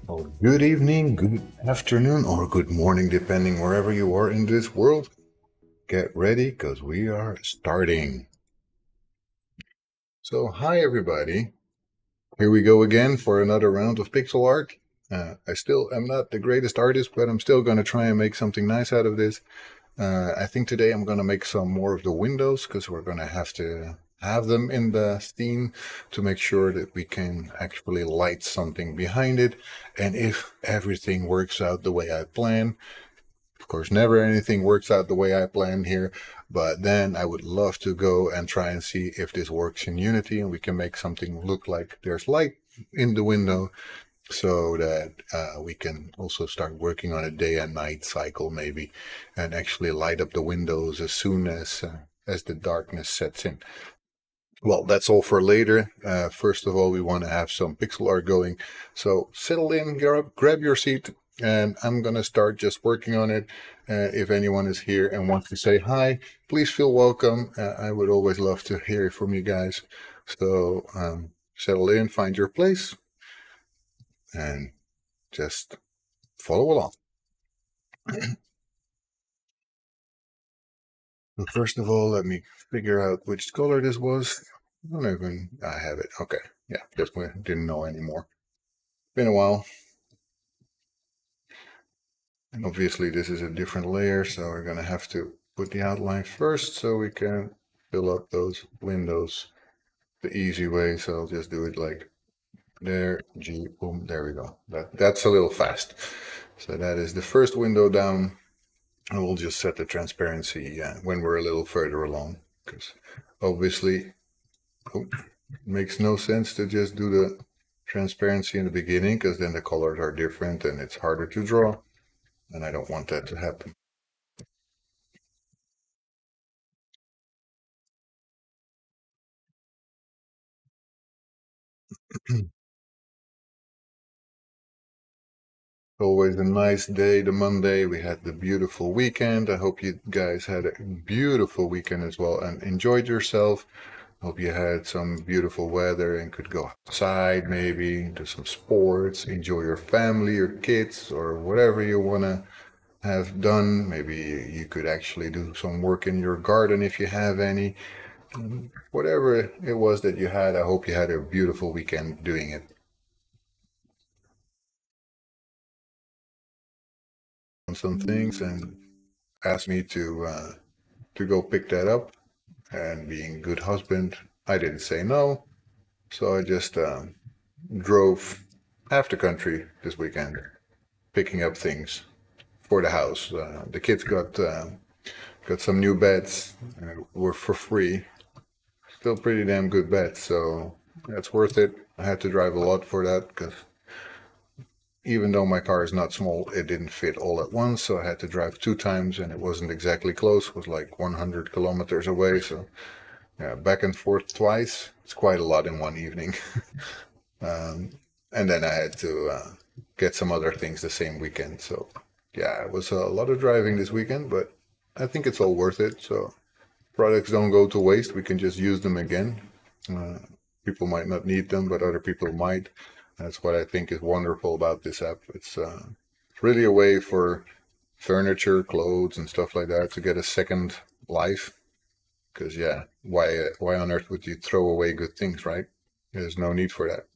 Well, good evening, good afternoon, or good morning, depending wherever you are in this world. Get ready because we are starting. So, hi everybody. Here we go again for another round of pixel art. I still am not the greatest artist, but I'm still going to try and make something nice out of this. I think today I'm going to make some more of the windows because we're going to have them in the scene to make sure that we can actually light something behind it. And if everything works out the way I plan, of course, never anything works out the way I planned here, but then I would love to go and try and see if this works in Unity and we can make something look like there's light in the window so that we can also start working on a day and night cycle maybe and actually light up the windows as soon as the darkness sets in. Well, that's all for later. First of all, we want to have some pixel art going. So settle in, grab your seat, and I'm going to start just working on it. If anyone is here and wants to say hi, please feel welcome. I would always love to hear from you guys. So settle in, find your place, and just follow along. First of all, let me figure out which color this was. I have it. Okay. Yeah, just didn't know anymore. Been a while. And obviously this is a different layer, so we're going to have to put the outline first so we can fill up those windows the easy way. So I'll just do it like there, G, boom, there we go. That's a little fast. So that is the first window down. And we'll just set the transparency when we're a little further along, because obviously oh, it makes no sense to just do the transparency in the beginning, because then the colors are different and it's harder to draw. And I don't want that to happen. Always a nice day, the Monday. We had the beautiful weekend. I hope you guys had a beautiful weekend as well and enjoyed yourself. Hope you had some beautiful weather and could go outside, maybe do some sports, enjoy your family, your kids, or whatever you want to have done. Maybe you could actually do some work in your garden if you have any. Whatever it was that you had, I hope you had a beautiful weekend doing it. Some things and asked me to go pick that up. And being a good husband, I didn't say no. So I just drove half the country this weekend, picking up things for the house. The kids got some new beds, were for free. Still pretty damn good beds, so that's worth it. I had to drive a lot for that because even though my car is not small, it didn't fit all at once, so I had to drive two times, and it wasn't exactly close. It was like 100 kilometers away, so yeah, back and forth twice. It's quite a lot in one evening. um, and then I had to get some other things the same weekend. So yeah, it was a lot of driving this weekend, but I think it's all worth it. So products don't go to waste. We can just use them again. Uh, People might not need them, but other people might. That's what I think is wonderful about this app. It's really a way for furniture, clothes, and stuff like that to get a second life. Because yeah, why on earth would you throw away good things, right? There's no need for that.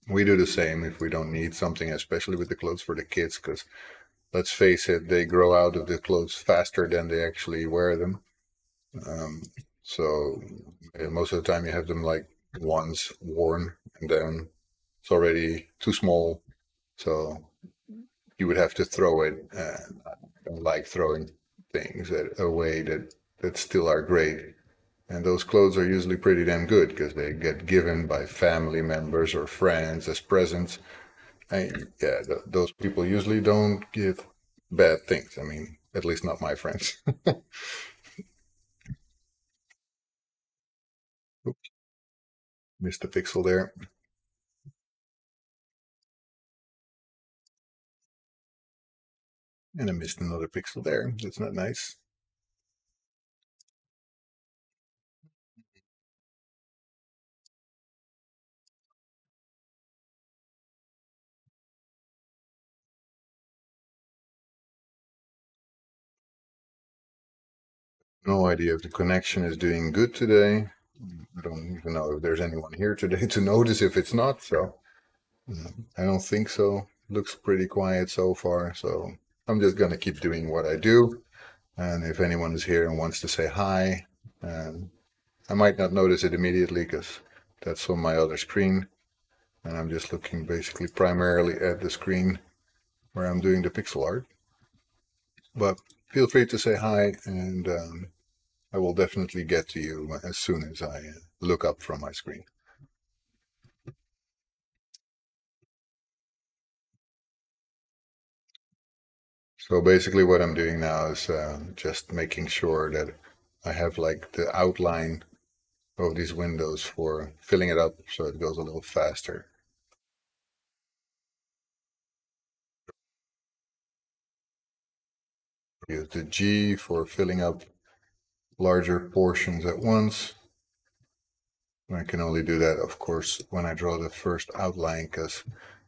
We do the same if we don't need something, especially with the clothes for the kids, because let's face it, they grow out of the clothes faster than they actually wear them. Um, so most of the time you have them like once worn and then it's already too small. So you would have to throw it. And I don't like throwing things away that still are great. And those clothes are usually pretty damn good because they get given by family members or friends as presents. Yeah, those people usually don't give bad things. I mean, at least not my friends. Oops, missed a pixel there. And I missed another pixel there. That's not nice. No idea if the connection is doing good today. I don't even know if there's anyone here today to notice if it's not, so I don't think so. Looks pretty quiet so far, so I'm just gonna keep doing what I do. And if anyone is here and wants to say hi, um, I might not notice it immediately because that's on my other screen. And I'm just looking basically primarily at the screen where I'm doing the pixel art. But feel free to say hi, and I will definitely get to you as soon as I look up from my screen. So basically what I'm doing now is just making sure that I have like the outline of these windows for filling it up so it goes a little faster. Use the G for filling up larger portions at once. I can only do that, of course, when I draw the first outline because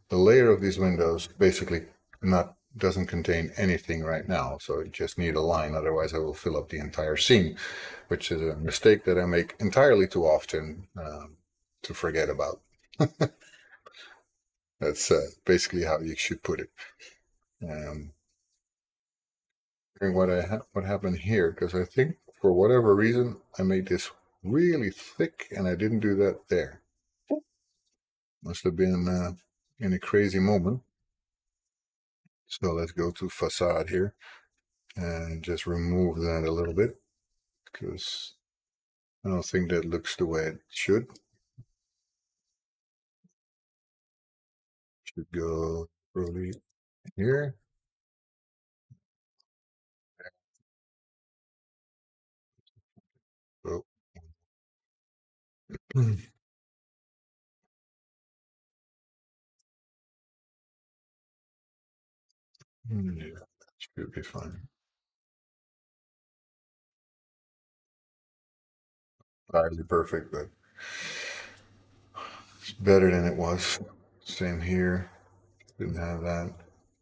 the layer of these windows basically not doesn't contain anything right now. So I just need a line, otherwise I will fill up the entire scene, which is a mistake that I make entirely too often to forget about. That's basically how you should put it. Um, what happened here, because I think for whatever reason I made this really thick and I didn't do that there. Must have been in a crazy moment. So let's go to facade here and just remove that a little bit because I don't think that looks the way it should. Should go probably here. Oh. Yeah, should be fine. Hardly perfect, but it's better than it was. Same here. Didn't have that.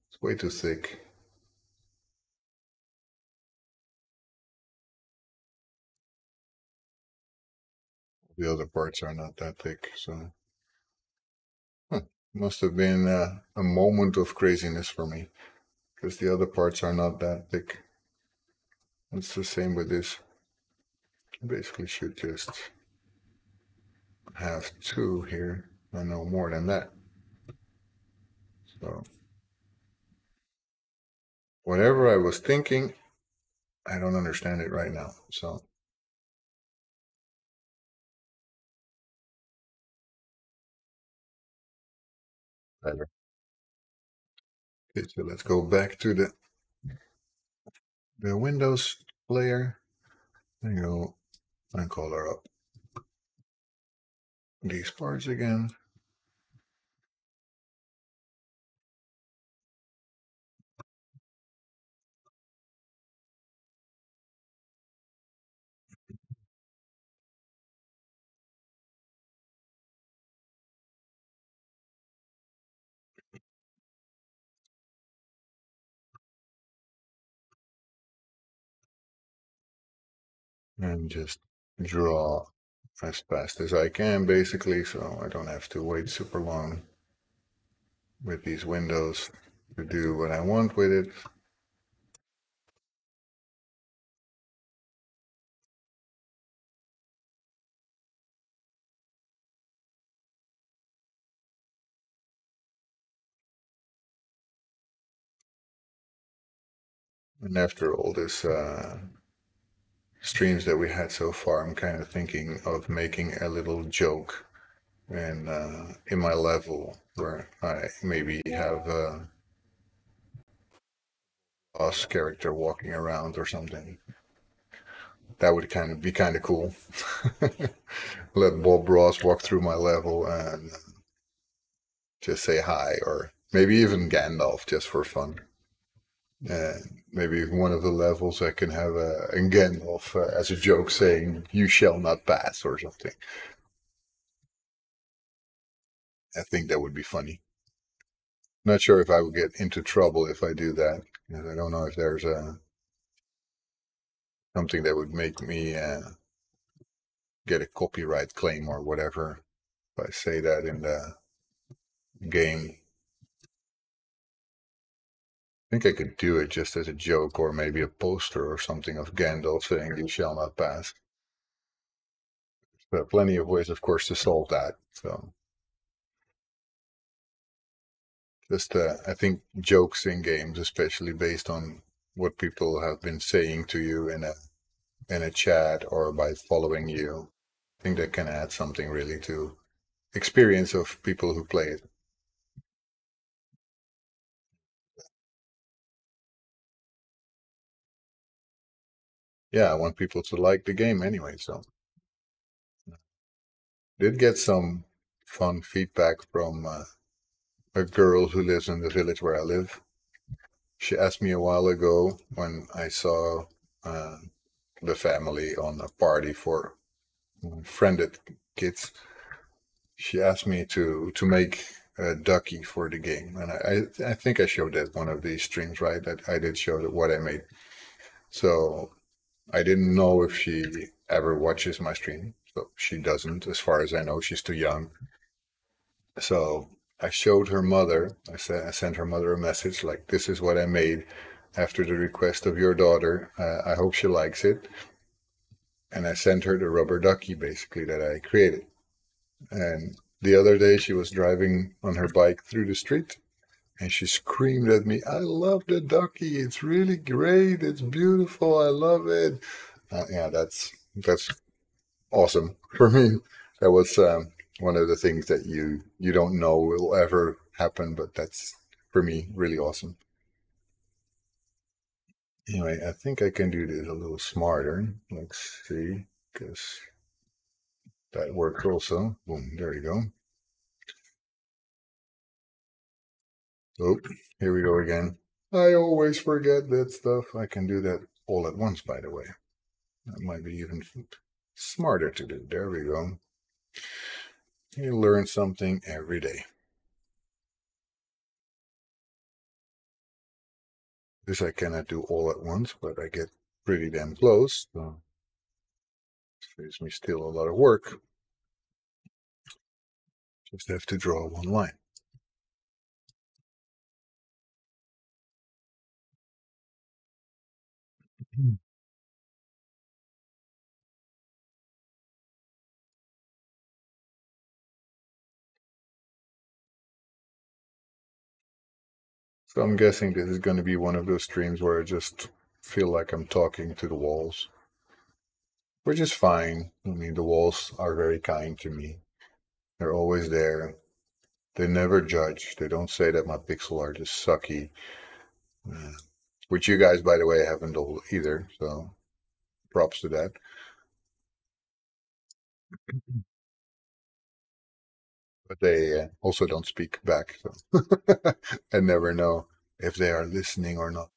It's way too thick. The other parts are not that thick, so must have been a moment of craziness for me because the other parts are not that thick. It's the same with this. Basically, should just have two here and no more than that. So whatever I was thinking, I don't understand it right now. So better. Okay, so let's go back to the Windows layer and go and color up these parts again. And just draw as fast as I can, basically, so I don't have to wait super long with these windows to do what I want with it. And after all this streams that we had so far, I'm kind of thinking of making a little joke in my level where I maybe have a boss character walking around or something. That would kind of be kind of cool. Let Bob Ross walk through my level and just say hi, or maybe even Gandalf just for fun. And maybe one of the levels I can have a Gandalf as a joke saying, "You shall not pass" or something. I think that would be funny. Not sure if I would get into trouble if I do that. Because I don't know if there's something that would make me get a copyright claim or whatever if I say that in the game. I think I could do it just as a joke, or maybe a poster or something of Gandalf saying, "You shall not pass." But plenty of ways, of course, to solve that. So just, I think jokes in games, especially based on what people have been saying to you in a chat or by following you, I think that can add something really to experience of people who play it. Yeah, I want people to like the game anyway. So did get some fun feedback from a girl who lives in the village where I live. She asked me a while ago when I saw uh, the family on a party for friended kids. She asked me to make a ducky for the game, and I think I showed that one of these streams, right? That I did show that what I made. So I didn't know if she ever watches my stream. So she doesn't, as far as I know. She's too young. So I showed her mother. I sent her mother a message like, "This is what I made after the request of your daughter. I hope she likes it." And I sent her the rubber ducky basically that I created. And the other day she was driving on her bike through the street and she screamed at me, "I love the ducky. It's really great. It's beautiful. I love it." Yeah, that's awesome for me. That was one of the things that you don't know will ever happen, but that's for me really awesome. Anyway, I think I can do this a little smarter. Let's see, because that worked also. Boom, there you go. Oh, here we go again. I always forget that stuff. I can do that all at once, by the way. That might be even smarter to do. There we go. You learn something every day. This I cannot do all at once, but I get pretty damn close. So saves me still a lot of work. Just have to draw one line. So I'm guessing this is going to be one of those streams where I just feel like I'm talking to the walls, which is fine. I mean, the walls are very kind to me. They're always there. They never judge. They don't say that my pixel art is sucky, uh, which you guys, by the way, haven't all either. So props to that. But they also don't speak back. So I never know if they are listening or not.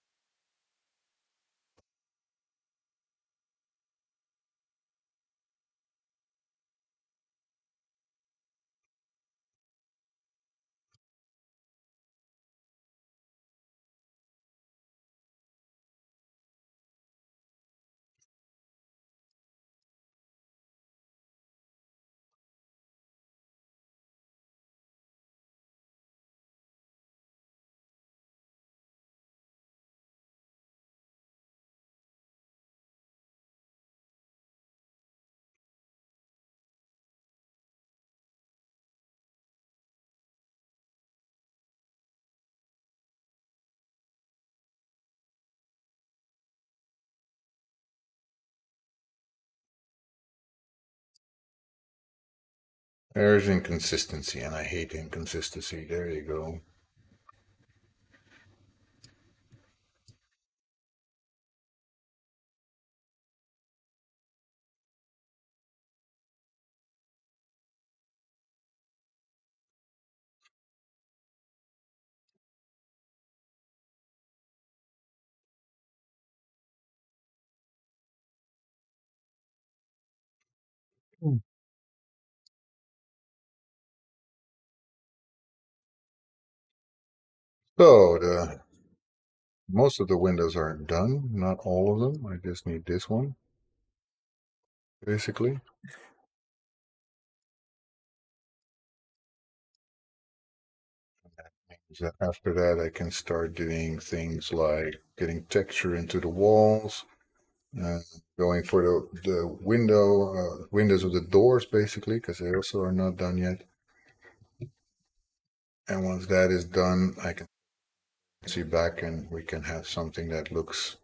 There's inconsistency, and I hate inconsistency. There you go. Hmm. So the most of the windows are done, not all of them. I just need this one. basically. Means that after that, I can start doing things like getting texture into the walls, uh, going for the windows of the doors, basically, because they also are not done yet. And once that is done, I can see back and we can have something that looks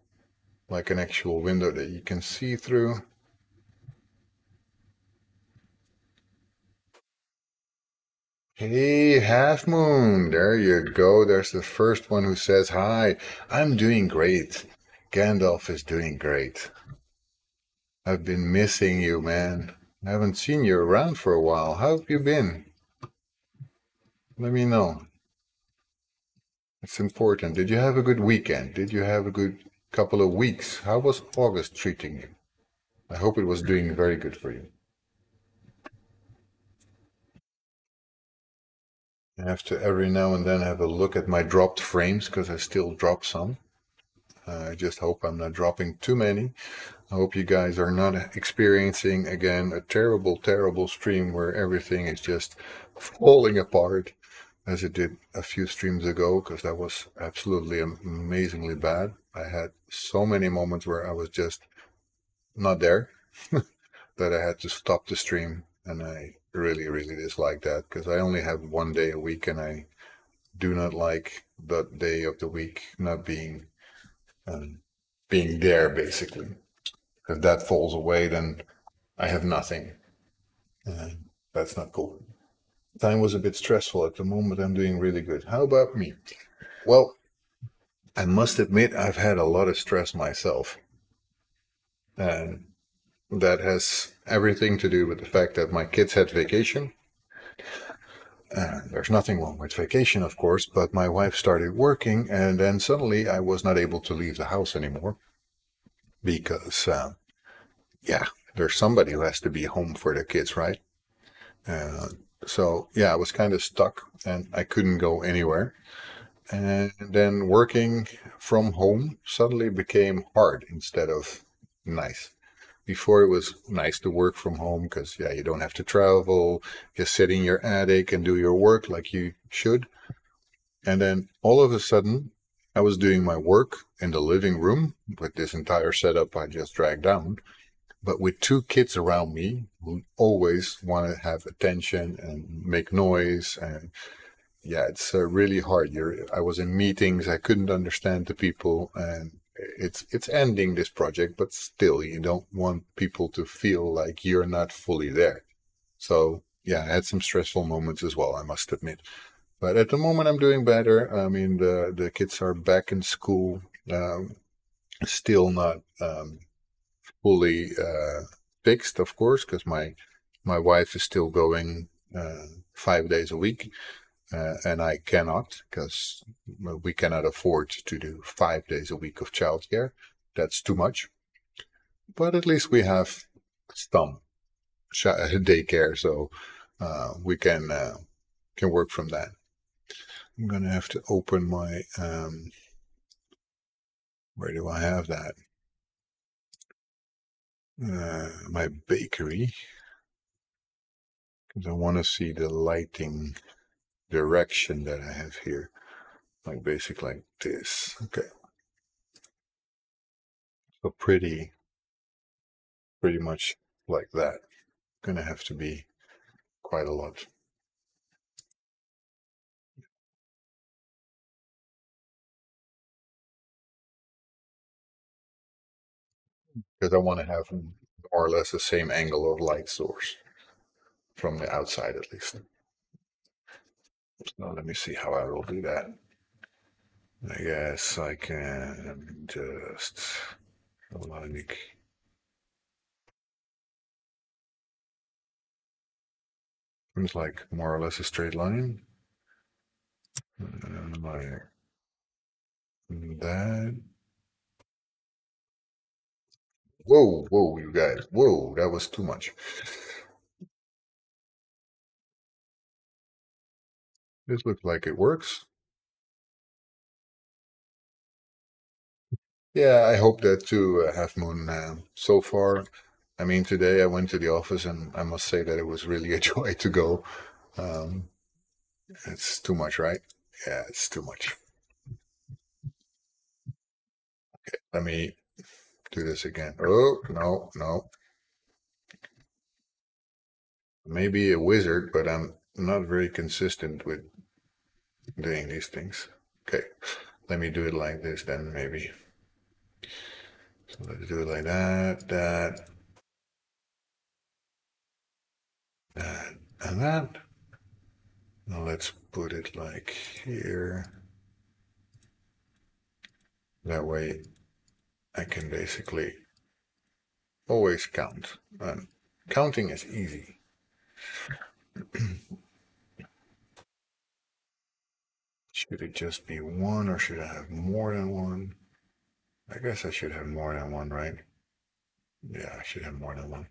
like an actual window that you can see through. Hey, Half Moon, there you go. There's the first one who says, Hi, I'm doing great. Gandalf is doing great. I've been missing you, man. I haven't seen you around for a while. How have you been? Let me know. It's important. Did you have a good weekend? Did you have a good couple of weeks? How was August treating you? I hope it was doing very good for you. I have to every now and then have a look at my dropped frames because I still drop some. I just hope I'm not dropping too many. I hope you guys are not experiencing again a terrible, terrible stream where everything is just falling apart as it did a few streams ago, because that was absolutely amazingly bad. I had so many moments where I was just not there that I had to stop the stream. And I really, really dislike that because I only have one day a week and I do not like that day of the week not um, being there basically. If that falls away, then I have nothing. And that's not cool. Time was a bit stressful. At the moment, I'm doing really good. How about me? Well, I must admit, I've had a lot of stress myself. And that has everything to do with the fact that my kids had vacation. There's nothing wrong with vacation, of course, but my wife started working, and then suddenly I was not able to leave the house anymore because, yeah, there's somebody who has to be home for the kids, right? Uh, so, yeah, I was kind of stuck and I couldn't go anywhere. And then working from home suddenly became hard instead of nice. Before it was nice to work from home because, yeah, you don't have to travel, just sit in your attic and do your work like you should. And then all of a sudden, I was doing my work in the living room with this entire setup I just dragged down, but with two kids around me who always want to have attention and make noise. And yeah, it's really hard. I was in meetings, I couldn't understand the people, and it's ending this project, but still, you don't want people to feel like you're not fully there. So yeah, I had some stressful moments as well, I must admit. But at the moment, I'm doing better. I mean, the kids are back in school. Still not fully fixed, of course, because my wife is still going 5 days a week, and I cannot because we cannot afford to do 5 days a week of childcare. That's too much. But at least we have some daycare, so we can work from that. I'm gonna have to open my where do I have that? My bakery, because I want to see the lighting direction that I have here, like basically like this. Okay, so pretty much like that. Gonna have to be quite a lot because I want to have more or less the same angle of light source from the outside at least. So let me see how I will do that. I guess I can just like seems like more or less a straight line. Like that. Whoa, whoa, you guys. Whoa, that was too much. This looks like it works. Yeah, I hope that too, Half Moon. So far, I mean, today I went to the office and I must say that it was really a joy to go. Um, it's too much, right? Yeah, it's too much. Let me do this again. Oh, no, no. Maybe a wizard, but I'm not very consistent with doing these things. Okay, let me do it like this then, maybe. So let's do it like that, that, and that. Now let's put it like here. That way I can basically always count. And counting is easy. Should it just be one or should I have more than one? I guess I should have more than one, right? Yeah, I should have more than one.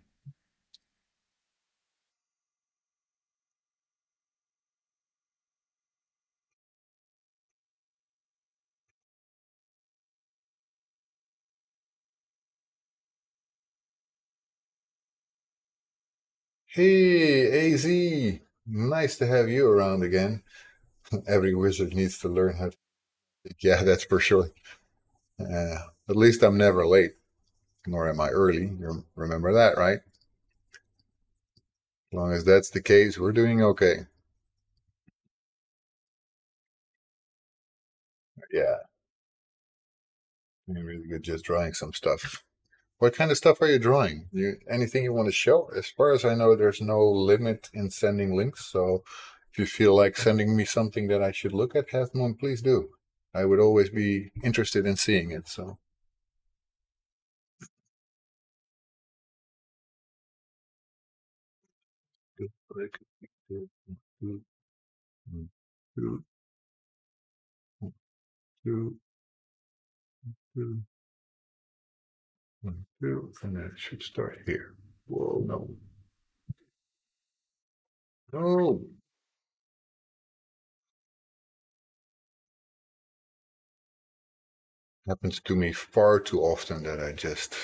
Hey, AZ! Nice to have you around again. Every wizard needs to learn how to. Yeah, that's for sure. At least I'm never late, nor am I early. You remember that, right? As long as that's the case, we're doing okay. Yeah, doing really good just drawing some stuff. What kind of stuff are you drawing? Anything you want to show? As far as I know, there's no limit in sending links. So if you feel like sending me something that I should look at, Half Moon, please do. I would always be interested in seeing it. So and that should start here. Whoa, no. No. Happens to me far too often that I just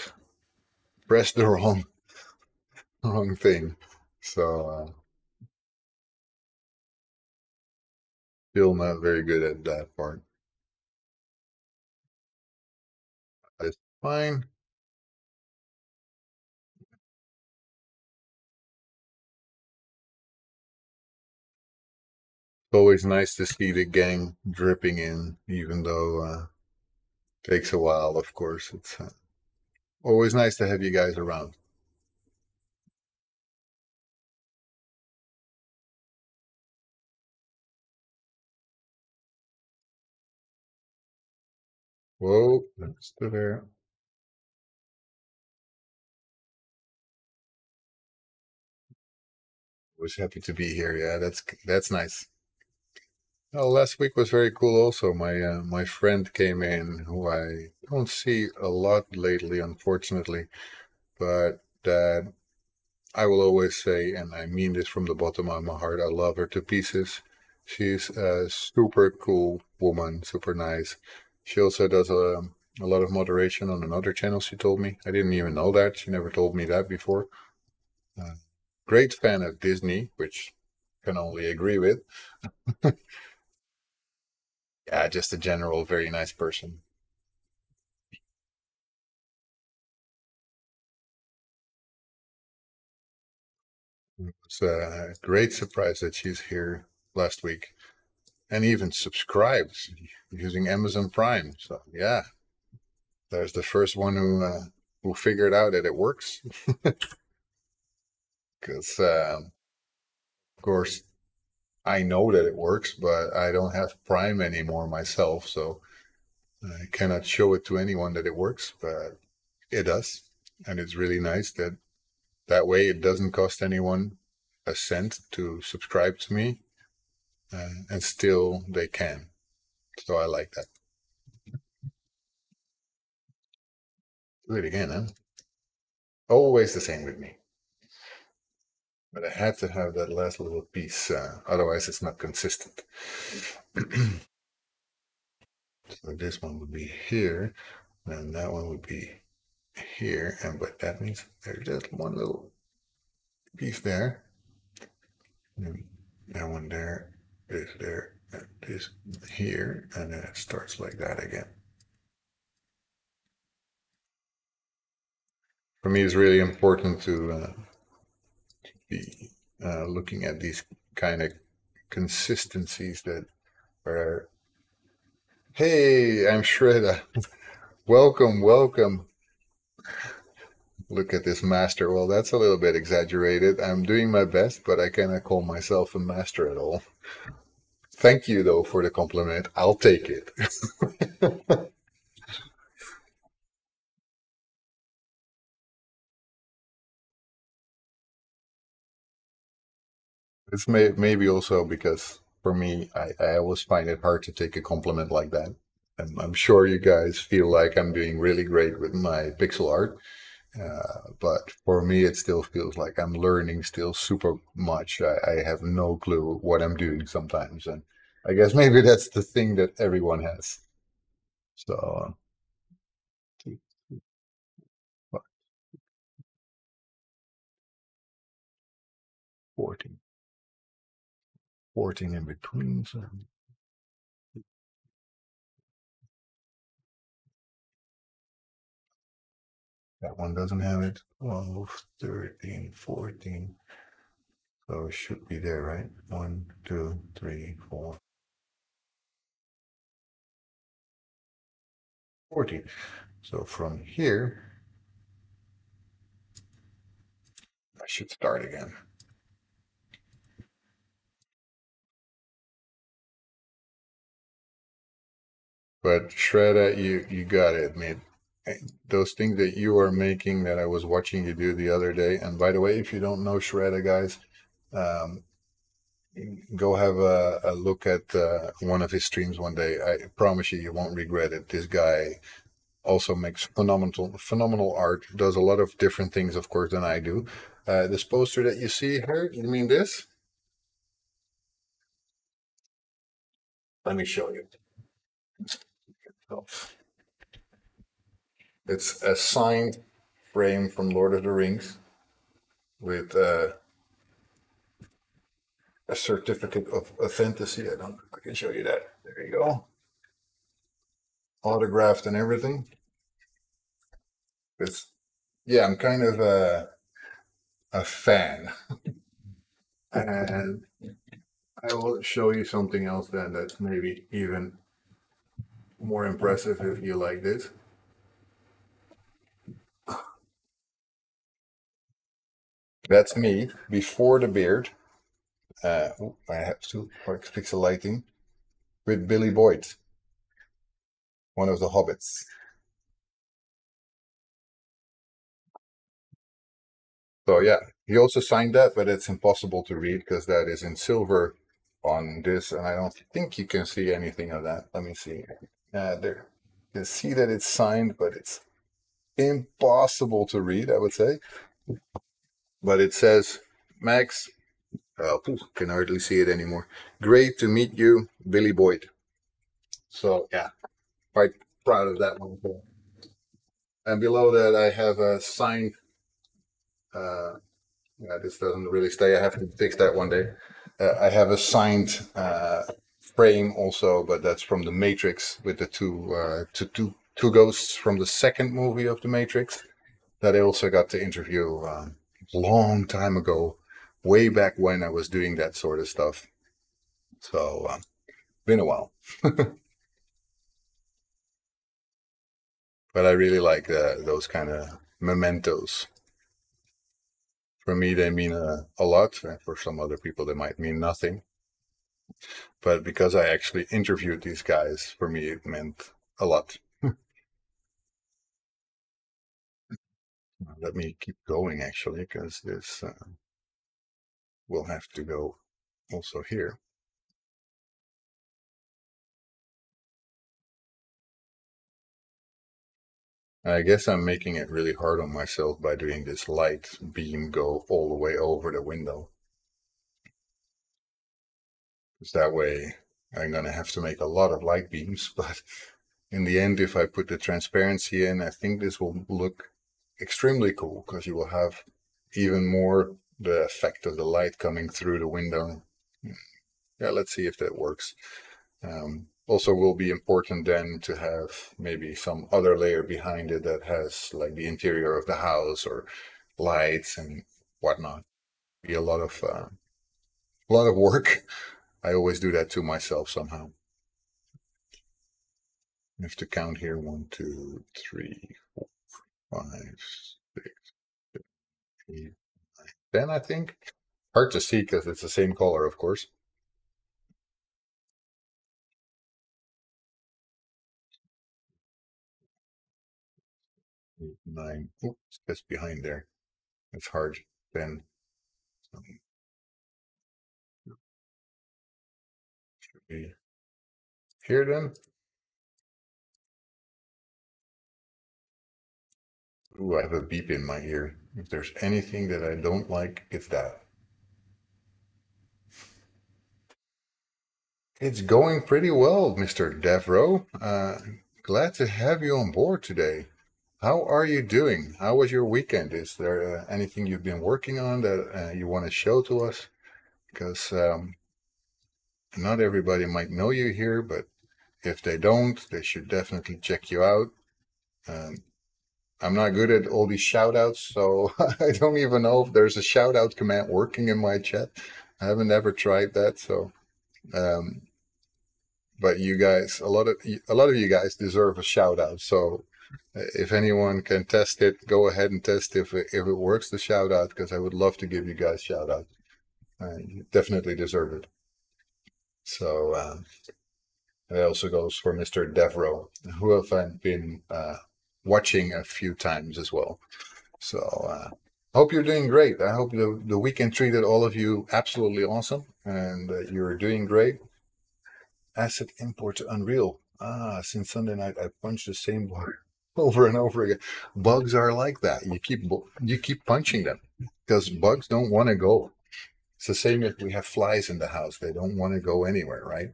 press the wrong thing. So still not very good at that part. It's fine. Always nice to see the gang dripping in, even though takes a while. Of course, it's always nice to have you guys around. Whoa, that's still there. Was happy to be here. Yeah, that's nice. Well, last week was very cool. Also, my friend came in, who I don't see a lot lately, unfortunately, but that I will always say, and I mean this from the bottom of my heart, I love her to pieces. She's a super cool woman, super nice. She also does a lot of moderation on another channel, she told me. I didn't even know that. She never told me that before. Uh, Great fan of Disney, which can only agree with. Yeah, just a general, very nice person. It's a great surprise that she's here last week and even subscribes using Amazon Prime. So, yeah, there's the first one who figured out that it works. Because of course I know that it works, but I don't have Prime anymore myself, so I cannot show it to anyone that it works. But it does, and it's really nice that that way it doesn't cost anyone a cent to subscribe to me, and still they can. So I like that. Do it again, huh? Always the same with me. But I had to have that last little piece, otherwise it's not consistent. So this one would be here, and that one would be here, and but that means there's just one little piece there, and that one there, this there, and this here, and then it starts like that again. For me, it's really important to be looking at these kind of consistencies that are. Hey, I'm Shredder. Welcome, welcome. Look at this master. Well, that's a little bit exaggerated. I'm doing my best, but I cannot call myself a master at all. Thank you, though, for the compliment. I'll take it. It's maybe also because for me, I always find it hard to take a compliment like that. And I'm sure you guys feel like I'm doing really great with my pixel art. But for me, it still feels like I'm learning still super much. I have no clue what I'm doing sometimes. And I guess maybe that's the thing that everyone has. So, what, 14, 14 in between. So that one doesn't have it. 12, 13, 14. So it should be there, right? 1, 2, 3, 4, 14. So from here, I should start again. But Shredder, you gotta admit, those things that you are making that I was watching you do the other day. And by the way, if you don't know Shredder, guys, um, go have a look at one of his streams one day. I promise you, you won't regret it. This guy also makes phenomenal art. Does a lot of different things, of course, than I do. This poster that you see here, you mean this? Let me show you. It's a signed frame from Lord of the Rings with a certificate of authenticity. I don't know if I can show you that. There you go. Autographed and everything. It's yeah, I'm kind of a fan. And I will show you something else then that's maybe even more impressive if you like this. That's me before the beard. I have to fix the lighting with Billy Boyd, one of the hobbits. So yeah, he also signed that, but it's impossible to read because that is in silver on this, and I don't think you can see anything of that. Let me see. There, you can see that it's signed, but it's impossible to read, I would say. But it says, Max, can hardly see it anymore. Great to meet you, Billy Boyd. So yeah, quite proud of that one. And below that, I have a signed. Uh, yeah, this doesn't really stay. I have to fix that one day. I have a signed frame also, but that's from the Matrix with the two ghosts from the second movie of the Matrix that I also got to interview a long time ago, way back when I was doing that sort of stuff. So been a while, but I really like those kind of mementos. For me, they mean a lot. For some other people, they might mean nothing. But because I actually interviewed these guys, for me, it meant a lot. Let me keep going actually, because this will have to go also here. I guess I'm making it really hard on myself by doing this light beam go all the way over the window. Because that way I'm going to have to make a lot of light beams. But in the end, if I put the transparency in, I think this will look extremely cool because you will have even more the effect of the light coming through the window. Yeah, let's see if that works. Also will be important then to have maybe some other layer behind it that has like the interior of the house or lights and whatnot. Be a lot of work. I always do that to myself somehow. I have to count here: 1, 2, 3, 4, 5, 6, 7, 8, 10. I think. Hard to see because it's the same color, of course. 8, 9. Oops, that's behind there. It's hard. 10. Here then. Ooh, I have a beep in my ear. If there's anything that I don't like, it's that. It's going pretty well, Mr. Devro. Glad to have you on board today. How are you doing? How was your weekend? Is there anything you've been working on that you want to show to us? Because not everybody might know you here, but if they don't, they should definitely check you out. Um, I'm not good at all these shout outs, so I don't even know if there's a shout out command working in my chat. I haven't ever tried that, so um, but you guys, a lot of you guys deserve a shout out. So if anyone can test it, go ahead and test if it works. The shout out because I would love to give you guys shout out. You definitely deserve it. So it also goes for Mr. Devro, who have I been watching a few times as well. So hope you're doing great. I hope the weekend treated all of you absolutely awesome, and you're doing great. Asset import to Unreal. Ah, since Sunday night, I punched the same bug over and over again. Bugs are like that. You keep punching them because bugs don't want to go. It's the same if we have flies in the house; they don't want to go anywhere, right?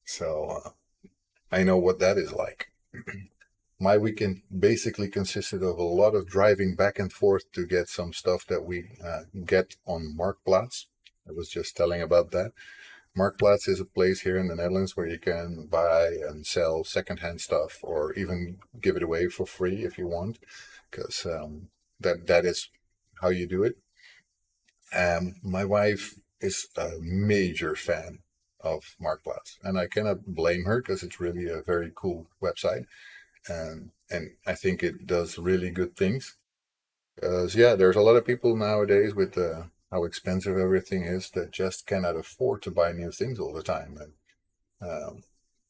So I know what that is like. My weekend basically consisted of a lot of driving back and forth to get some stuff that we get on Marktplaats. I was just telling about that. Marktplaats is a place here in the Netherlands where you can buy and sell secondhand stuff or even give it away for free if you want, because that is how you do it. My wife is a major fan of Marktplaats, and I cannot blame her because it's really a very cool website, and I think it does really good things. Because yeah, there's a lot of people nowadays with how expensive everything is that just cannot afford to buy new things all the time. And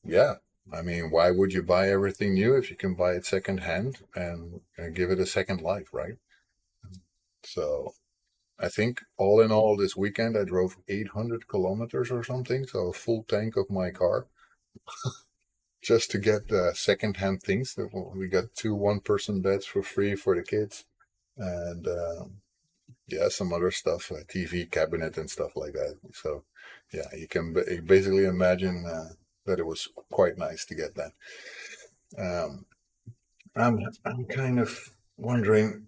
yeah, I mean, why would you buy everything new if you can buy it secondhand and give it a second life, right? So I think all in all, this weekend I drove 800 kilometers or something, so a full tank of my car just to get secondhand things. We got two one-person beds for free for the kids, and yeah, some other stuff, like TV cabinet and stuff like that. So yeah, you can basically imagine that it was quite nice to get that. Um, I'm kind of wondering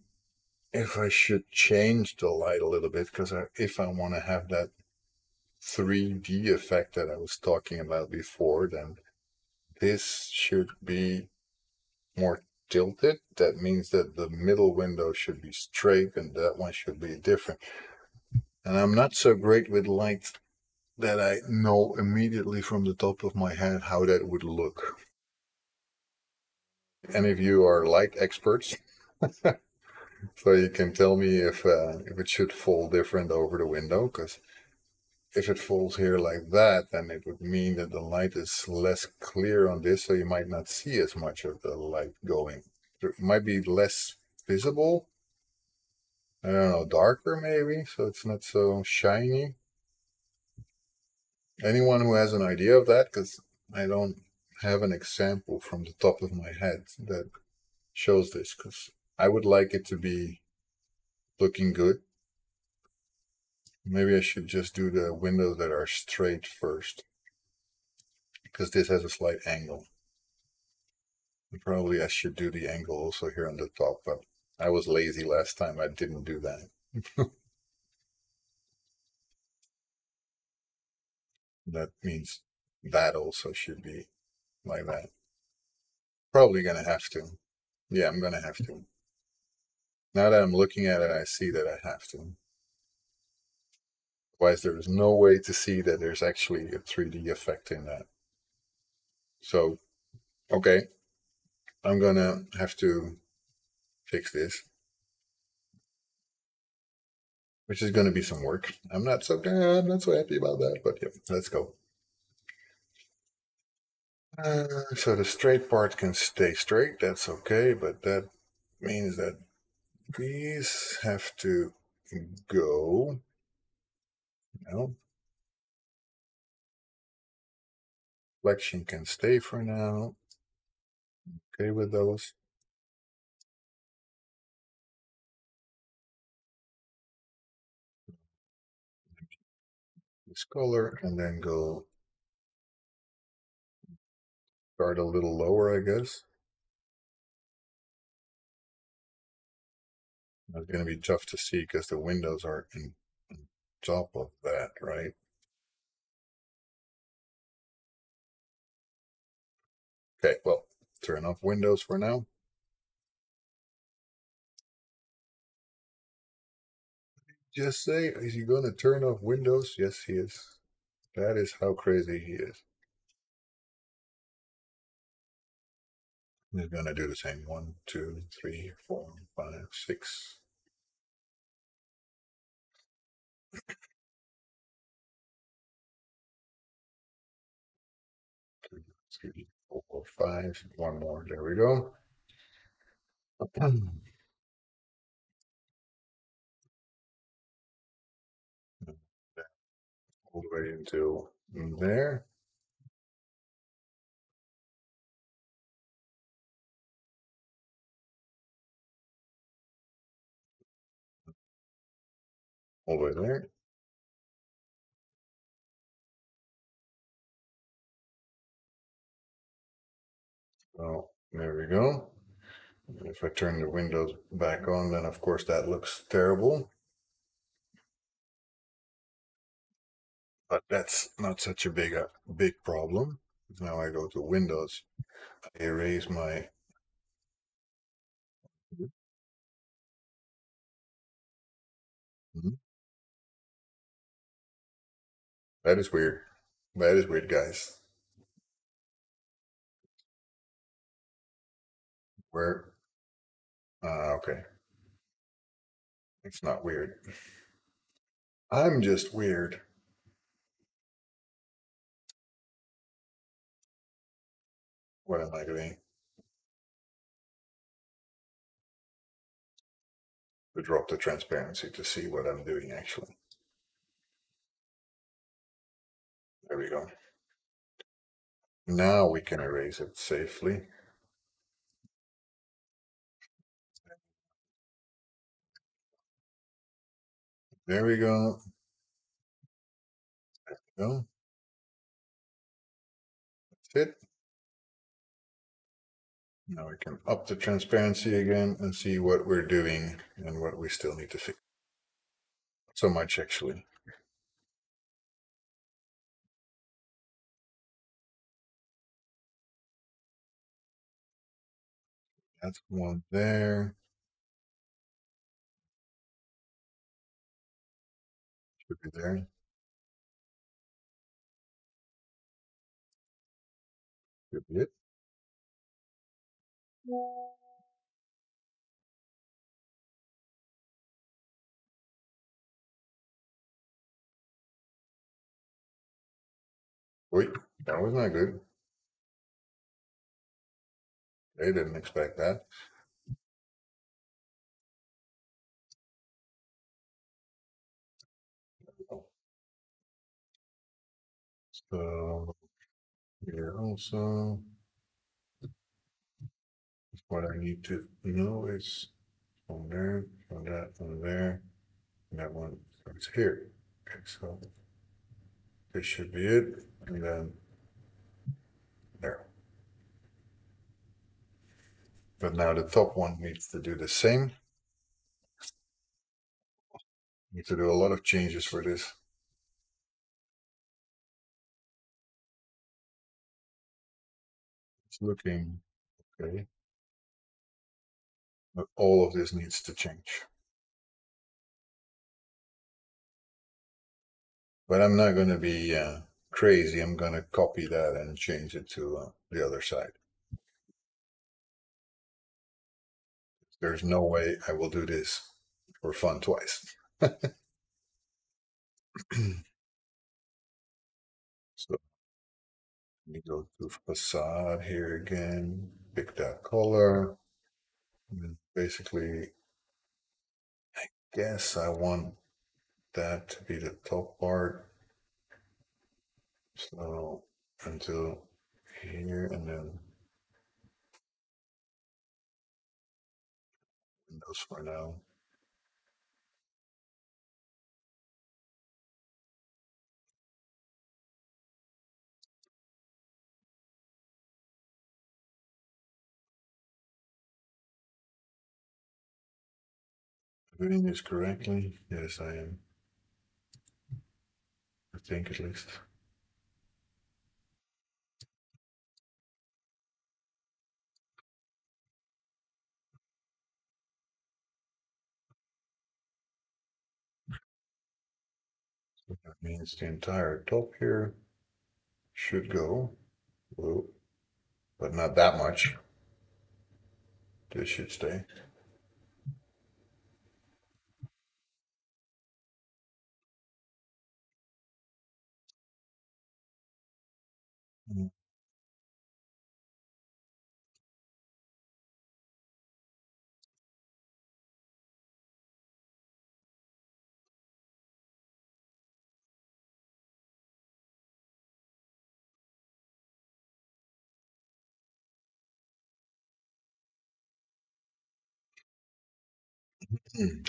if I should change the light a little bit because if I want to have that 3D effect that I was talking about before, then this should be more tilted. That means that the middle window should be straight and that one should be different. And I'm not so great with light that I know immediately from the top of my head how that would look. Any of you are light experts, so you can tell me if it should fall different over the window, because if it falls here like that, then it would mean that the light is less clear on this, so you might not see as much of the light going. It might be less visible. I don't know, darker maybe, so it's not so shiny. Anyone who has an idea of that, because I don't have an example from the top of my head that shows this, because I would like it to be looking good. Maybe I should just do the windows that are straight first, because this has a slight angle. Probably I should do the angle also here on the top, but I was lazy last time. I didn't do that. That means that also should be like that. Probably gonna have to. Yeah, I'm gonna have to. Now that I'm looking at it, I see that I have to. Otherwise, there is no way to see that there's actually a 3D effect in that. So, okay, I'm gonna have to fix this, which is gonna be some work. I'm not so happy about that, but yeah, let's go. So the straight part can stay straight. That's okay, but that means that these have to go. No, flexion can stay for now. Okay with those. This color and then go start a little lower, I guess. It's going to be tough to see because the windows are in top of that, right? Okay, well, turn off windows for now. Just say, is he going to turn off windows? Yes, he is. That is how crazy he is. He's going to do the same. 1, 2, 3, 4, 5, 6. 2, 3, 4, 5. One more. There we go. All the way until there. All the way there. Well, there we go. If I turn the windows back on, then of course that looks terrible. But that's not such a big problem. Now I go to Windows, I erase my. Mhm. That is weird. That is weird, guys. Where? Okay. It's not weird. I'm just weird. What am I doing? To drop the transparency to see what I'm doing actually. There we go. Now we can erase it safely. There we go. Go. That's it. Now we can up the transparency again and see what we're doing and what we still need to fix. So much actually. That's one there. Should be there. Should be it. Wait, that was not good. They didn't expect that. So here also, what I need to know is from there, from that, from there, and that one starts here. Okay, so this should be it, and then there. But now the top one needs to do the same. Need to do a lot of changes for this. It's looking okay, but all of this needs to change. But I'm not going to be crazy. I'm going to copy that and change it to the other side. There's no way I will do this for fun twice. So let me go to facade here again, pick that color. And basically, guess I want that to be the top part. So until here and then windows for now. Doing this correctly? Yes, I am. I think at least. So that means the entire top here should go blue, but not that much. This should stay. Mm.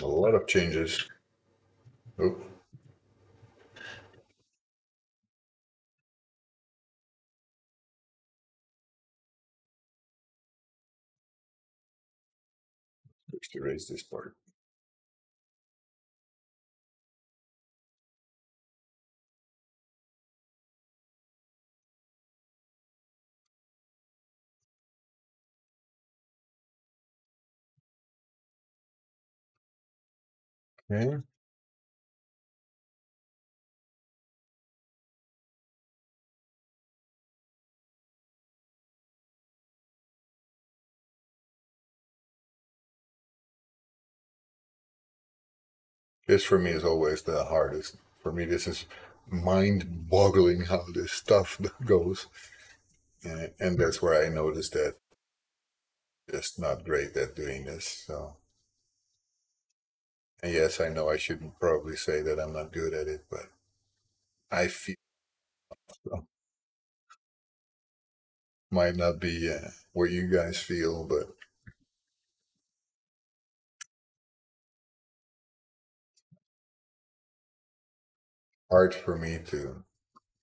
A lot of changes. Oh, just erase this part. Okay. This for me is always the hardest. For me, this is mind-boggling how this stuff goes, and that's where I noticed that just not great at doing this. So, and yes, I know I shouldn't probably say that I'm not good at it, but I feel so. Might not be what you guys feel, but hard for me to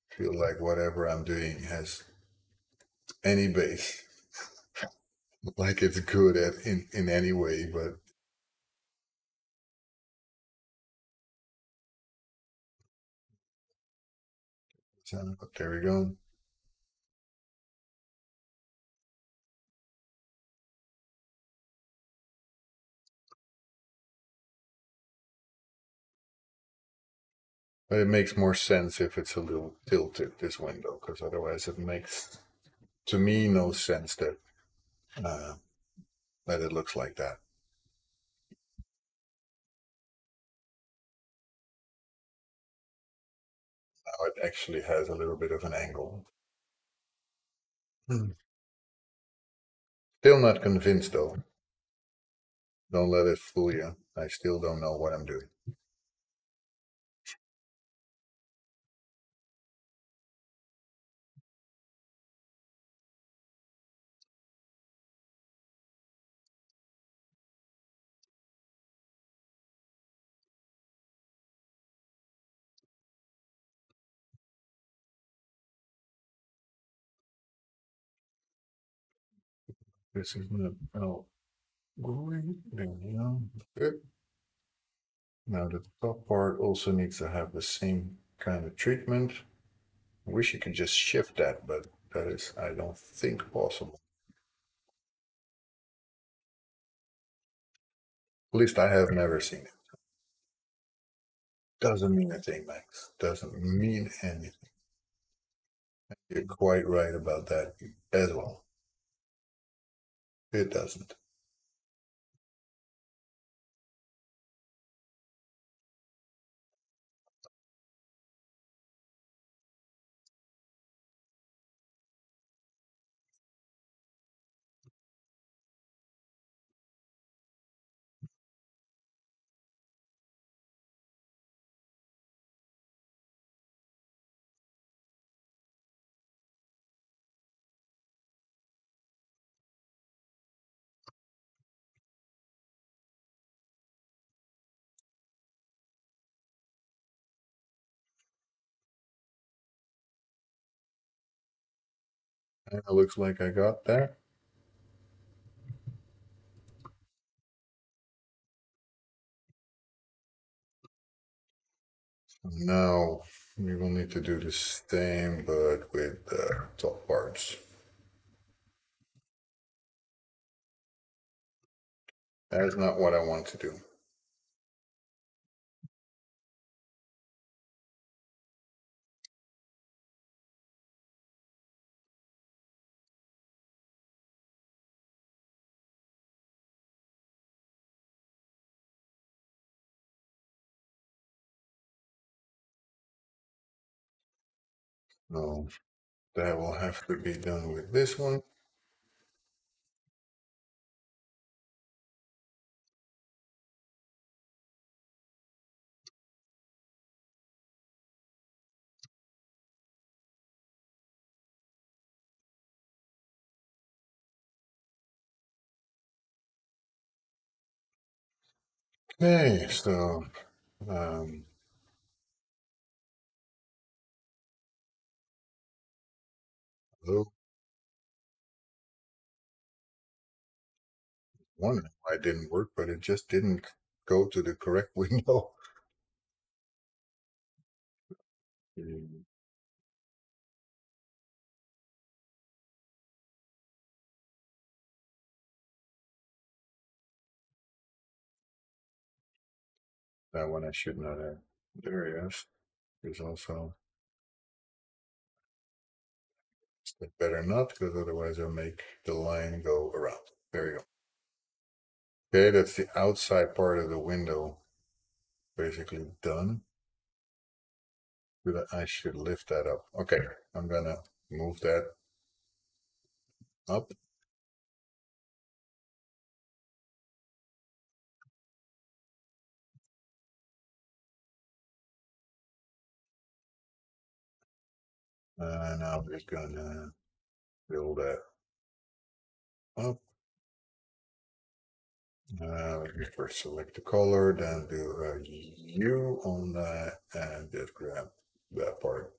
feel like whatever I'm doing has any base, like it's good at in any way. But there we go. But it makes more sense if it's a little tilted, this window, because otherwise it makes, to me, no sense uh, that it looks like that. Now it actually has a little bit of an angle. Hmm. Still not convinced though. Don't let it fool you. I still don't know what I'm doing. This is not outgoing. There we go. Good. Now the top part also needs to have the same kind of treatment. I wish you could just shift that, but that is, I don't think, possible. At least I have never seen it. Doesn't mean a thing, Max. Doesn't mean anything. You're quite right about that as well. It doesn't. And it looks like I got there. Now we will need to do the same, but with the top parts. That is not what I want to do. No, that will have to be done with this one. Okay, so um, hello. Wondering why it didn't work, but it just didn't go to the correct window. Mm, that one I should not have. There he is. There's also better not, because otherwise I'll make the line go around. There you go. Okay, that's the outside part of the window basically done. But I should lift that up. Okay, I'm gonna move that up. And now we're gonna build that up. Let me first select the color, then do a U on that, and just grab that part.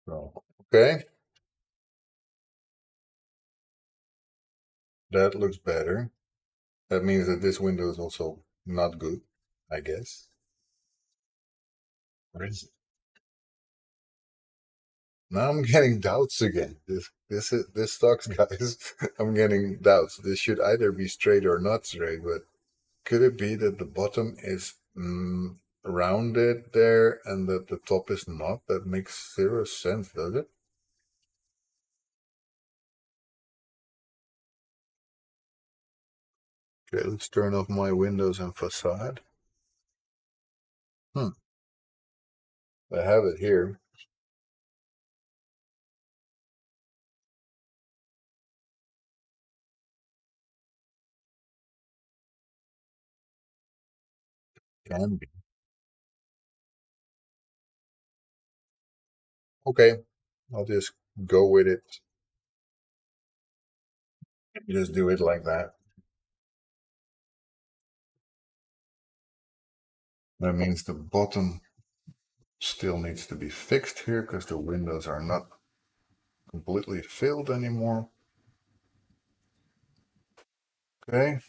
So, okay, that looks better. That means that this window is also not good, I guess. What is it? Now I'm getting doubts again. This sucks, guys. I'm getting doubts. This should either be straight or not straight, but could it be that the bottom is rounded there and that the top is not? That makes zero sense, does it? Okay, let's turn off my windows and facade. Hmm, I have it here. Can be. Okay, I'll just go with it. Just do it like that. That means the bottom still needs to be fixed here because the windows are not completely filled anymore. Okay,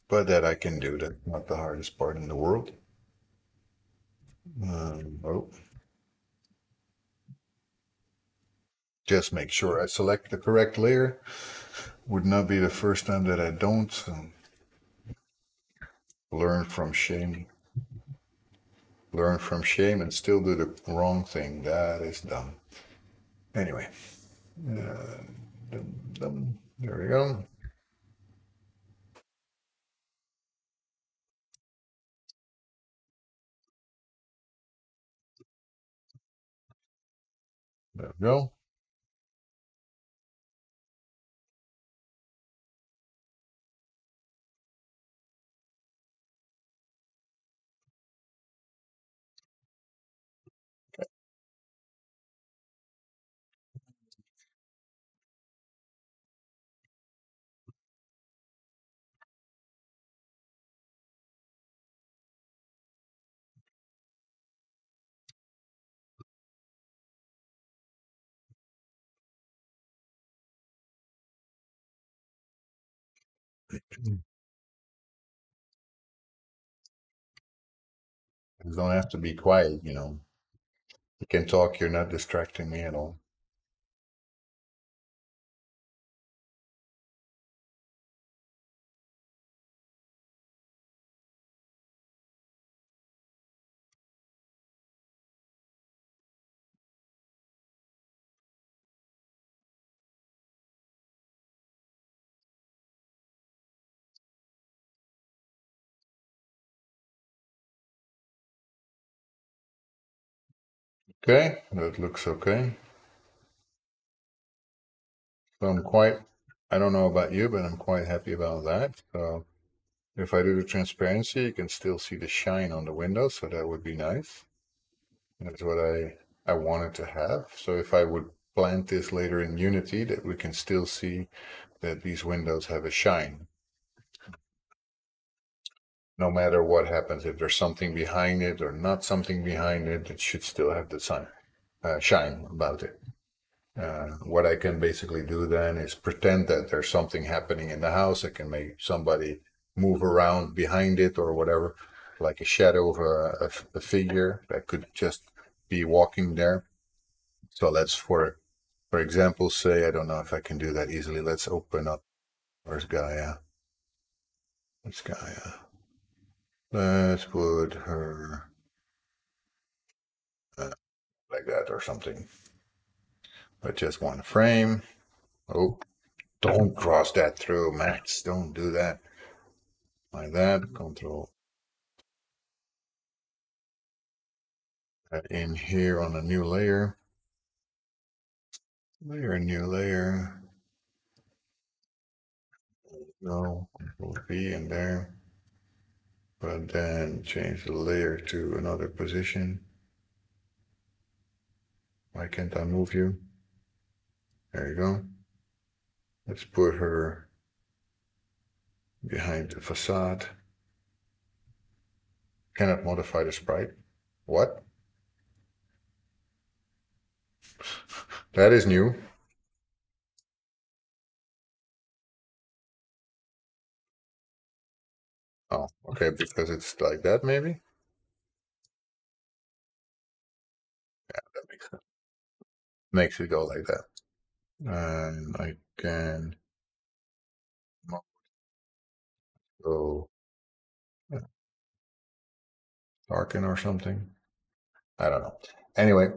but that I can do. That's not the hardest part in the world. Oh, just make sure I select the correct layer. Would not be the first time that I don't. Learn from shame. Learn from shame and still do the wrong thing. That is dumb. Anyway, there we go. There we go. You don't have to be quiet, you know. You can talk, you're not distracting me at all. Okay, that looks okay. So I don't know about you, but I'm quite happy about that. So if I do the transparency, you can still see the shine on the window, so that would be nice. That's what I wanted to have. So if I would plant this later in Unity, that we can still see that these windows have a shine. No matter what happens, if there's something behind it or not something behind it, it should still have the shine about it. What I can basically do then is pretend that there's something happening in the house. I can make somebody move around behind it or whatever, like a shadow of a figure that could just be walking there. So let's, for example, say, I don't know if I can do that easily. Let's open up. Where's Gaia? Where's Gaia? Let's put her like that or something. But just one frame. Oh, don't cross that through, Max. Don't do that. Like that. Control that in here on a new layer. Layer, new layer. No, control V in there. But then change the layer to another position. Why can't I move you? There you go. Let's put her behind the facade. Cannot modify the sprite. What? That is new. Oh, okay, because it's like that maybe? That makes it go like that. And I can go darken or something. I don't know. Anyway,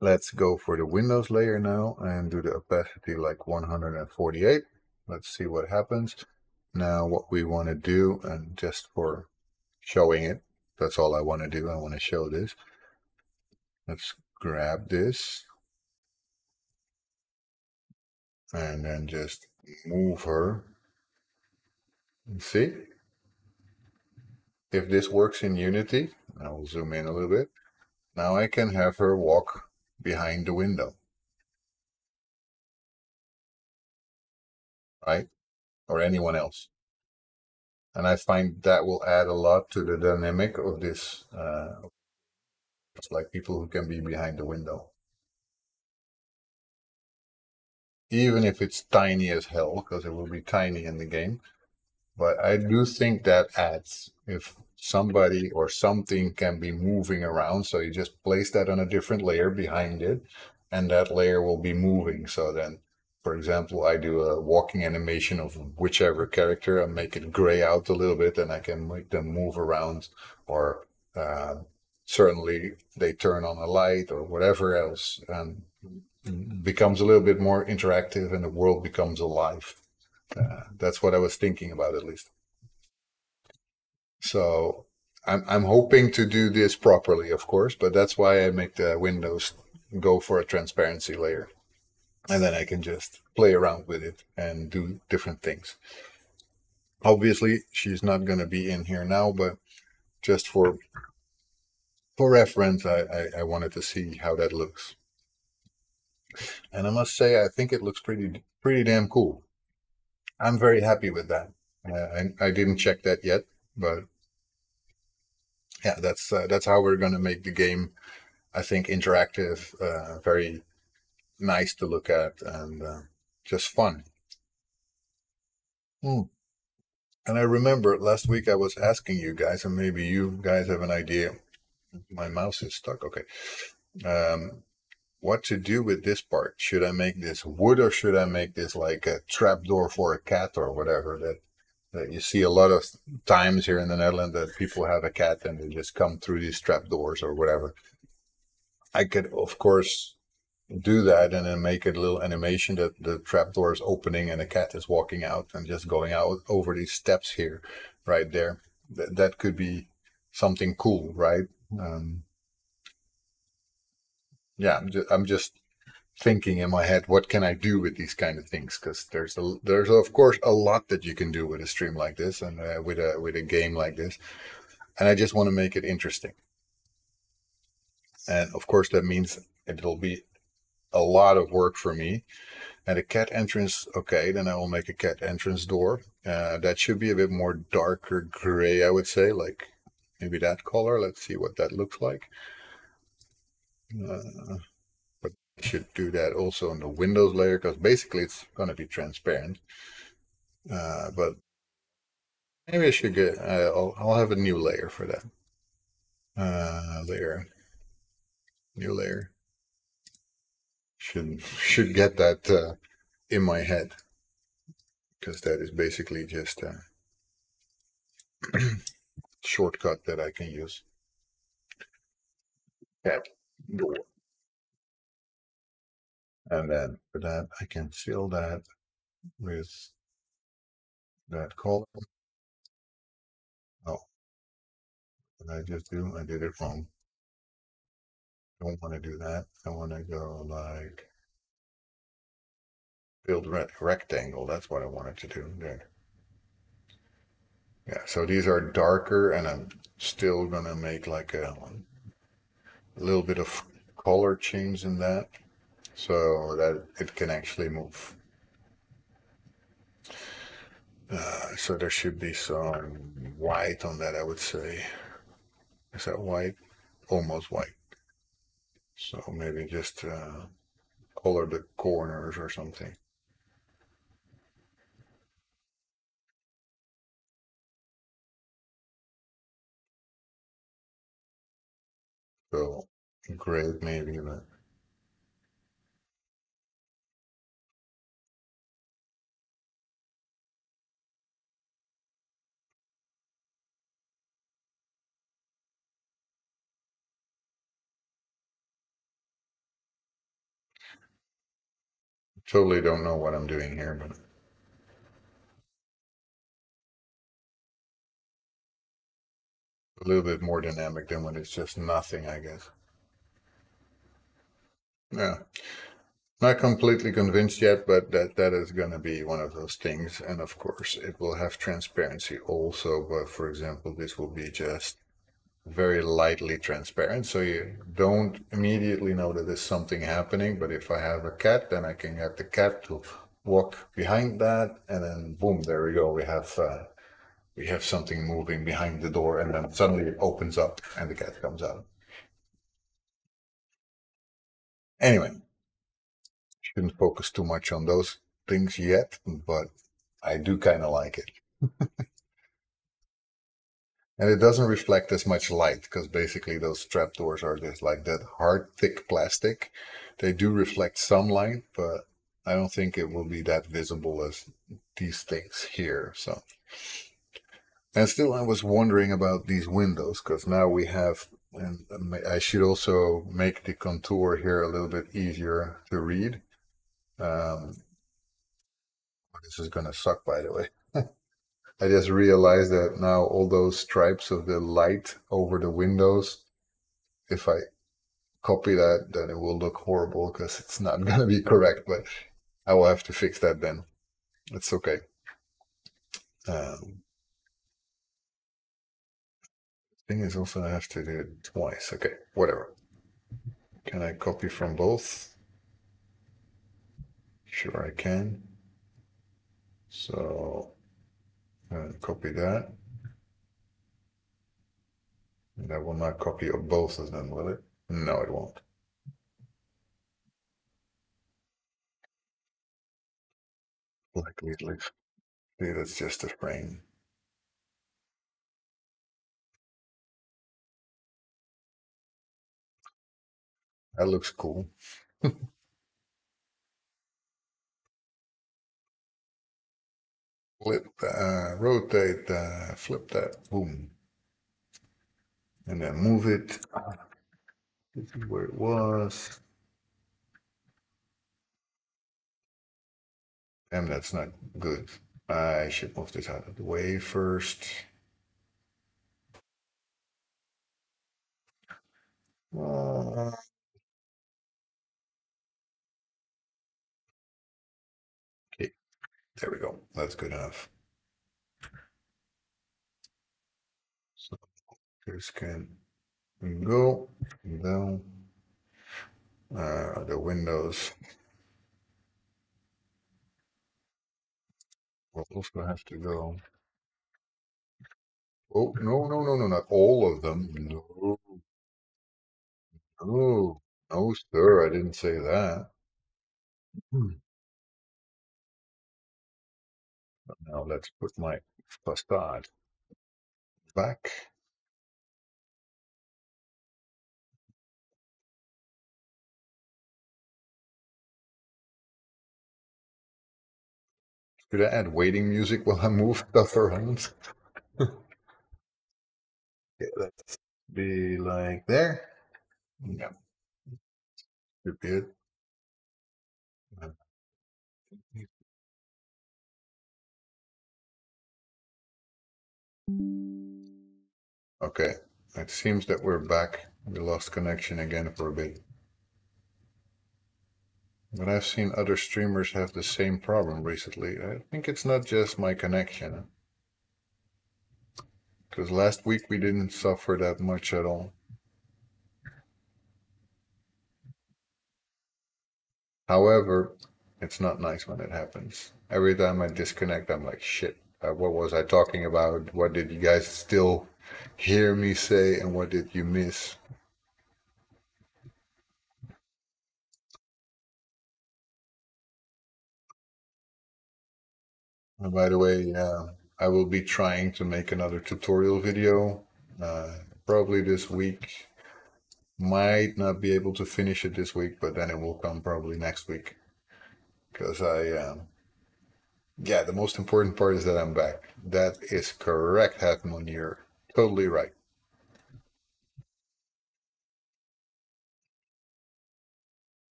let's go for the Windows layer now and do the opacity like 148. Let's see what happens. Now what we want to do, and just for showing it, that's all I want to do. I want to show this. Let's grab this and then just move her. See? if this works in Unity, I will zoom in a little bit. Now I can have her walk behind the window, right? Or anyone else. And I find that will add a lot to the dynamic of this. It's like people who can be behind the window, even if it's tiny as hell, because it will be tiny in the game. But I do think that adds if somebody or something can be moving around. So you just place that on a different layer behind it, and that layer will be moving. So then, for example, I do a walking animation of whichever character and make it gray out a little bit, and I can make them move around, or certainly they turn on a light or whatever else, and becomes a little bit more interactive, and the world becomes alive. That's what I was thinking about, at least. So I'm hoping to do this properly, of course, but that's why I make the windows go for a transparency layer. And then I can just play around with it and do different things. Obviously, she's not going to be in here now, but just for reference, I wanted to see how that looks. And I must say, I think it looks pretty damn cool. I'm very happy with that. I didn't check that yet, but yeah, that's how we're going to make the game. I think interactive, very nice to look at, and just fun. Hmm. And I remember last week I was asking you guys, and maybe you guys have an idea. My mouse is stuck. Okay. Um, what to do with this part? Should I make this wood, or should I make this like a trapdoor for a cat or whatever? That you see a lot of times here in the Netherlands that people have a cat and they just come through these trapdoors or whatever. I could, of course, do that and then make a little animation that the trapdoor is opening and the cat is walking out and just going out over these steps here, right there. That could be something cool, right? Um, yeah, I'm just thinking in my head, what can I do with these kind of things? Because there's of course a lot that you can do with a stream like this and with a game like this, and I just want to make it interesting. And of course, that means it'll be a lot of work for me. And a cat entrance, okay, then I will make a cat entrance door. That should be a bit more darker gray, I would say, like maybe that color. Let's see what that looks like. Uh, but I should do that also on the Windows layer because basically it's going to be transparent. But maybe I should get, I'll have a new layer for that. Layer, new layer. Should get that in my head because that is basically just a shortcut that I can use. Cat door. And then for that, I can fill that with that color. Oh, what did I just do? I did it wrong. Don't want to do that. I want to go like build rectangle. That's what I wanted to do there. Yeah, so these are darker and I'm still gonna make like a little bit of color change in that so that it can actually move. So there should be some white on that, I would say. Is that white? Almost white. So maybe just color the corners or something. So great, maybe, but totally don't know what I'm doing here, but a little bit more dynamic than when it's just nothing, I guess. Yeah. Not completely convinced yet, but that is going to be one of those things. And of course, it will have transparency also. But for example, this will be just very lightly transparent, so you don't immediately know that there's something happening. But if I have a cat, then I can get the cat to walk behind that, and then boom, there we go. We have something moving behind the door, and then suddenly it opens up and the cat comes out. Anyway, shouldn't focus too much on those things yet, but I do kind of like it. And it doesn't reflect as much light because basically those trapdoors are just like that hard, thick plastic. They do reflect some light, but I don't think it will be that visible as these things here. So, and still, I was wondering about these windows because now we have, and I should also make the contour here a little bit easier to read. Um, this is gonna suck, by the way. I just realized that now all those stripes of the light over the windows, if I copy that, then it will look horrible because it's not going to be correct. But I will have to fix that then. It's okay. Thing is also I have to do it twice. Okay, whatever. Can I copy from both? Sure, I can. So copy that. And I will not copy of both of them, will it? No, it won't. Likely at least. See, that's just a frame. That looks cool. Flip, rotate, flip that, boom, and then move it. This is where it was. Damn, that's not good. I should move this out of the way first. Uh, okay, there we go. That's good enough. So this can go down. The windows will also have to go. Oh, no, no, no, no, not all of them. No, no, no, sir, I didn't say that. Hmm. Now let's put my facade back. Should I add waiting music while I move stuff around? Yeah, let's be like there. Yeah, should be it. Okay, it seems that we're back. We lost connection again for a bit. But I've seen other streamers have the same problem recently. I think it's not just my connection. Because last week we didn't suffer that much at all. However, it's not nice when it happens. Every time I disconnect, I'm like, shit, what was I talking about? What did you guys still hear me say? And what did you miss? And by the way, I will be trying to make another tutorial video probably this week. Might not be able to finish it this week, but then it will come probably next week. Because yeah, the most important part is that I'm back. That is correct, Half Moon. You're totally right.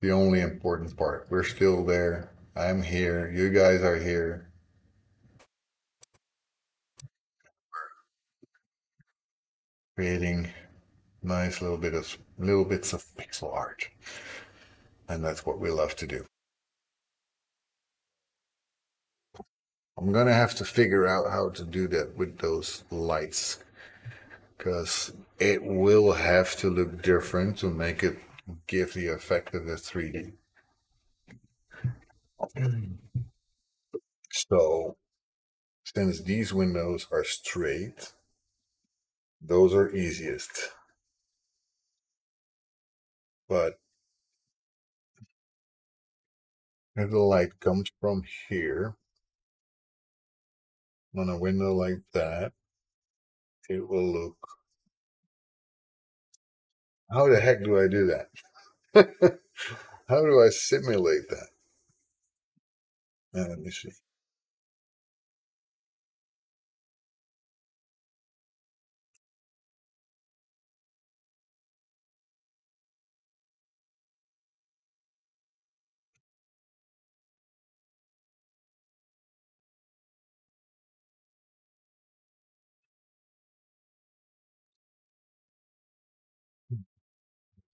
The only important part. We're still there. I'm here. You guys are here. creating nice little bits of pixel art. And that's what we love to do. I'm gonna have to figure out how to do that with those lights, because it will have to look different to make it give the effect of the 3D. So since these windows are straight, those are easiest. But if the light comes from here on a window like that, it will look. How the heck do I do that? How do I simulate that? Let me see.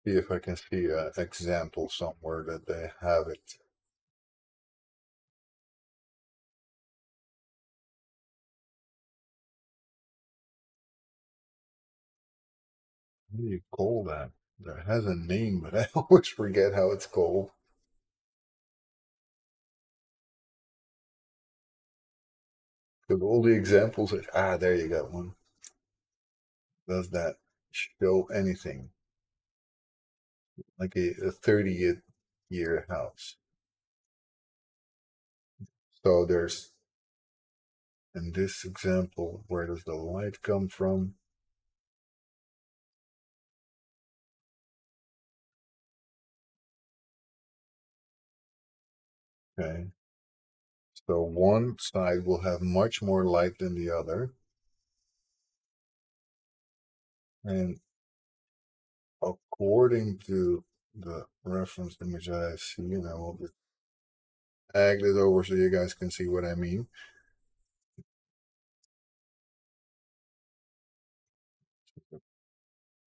See if I can see an example somewhere that they have it. What do you call that? That has a name, but I always forget how it's called. Because all the examples, there you got one. Does that show anything? Like a 30th year house. So there's, in this example, where does the light come from? Okay. So one side will have much more light than the other. And according to the reference image that I see, and I will just drag this over so you guys can see what I mean.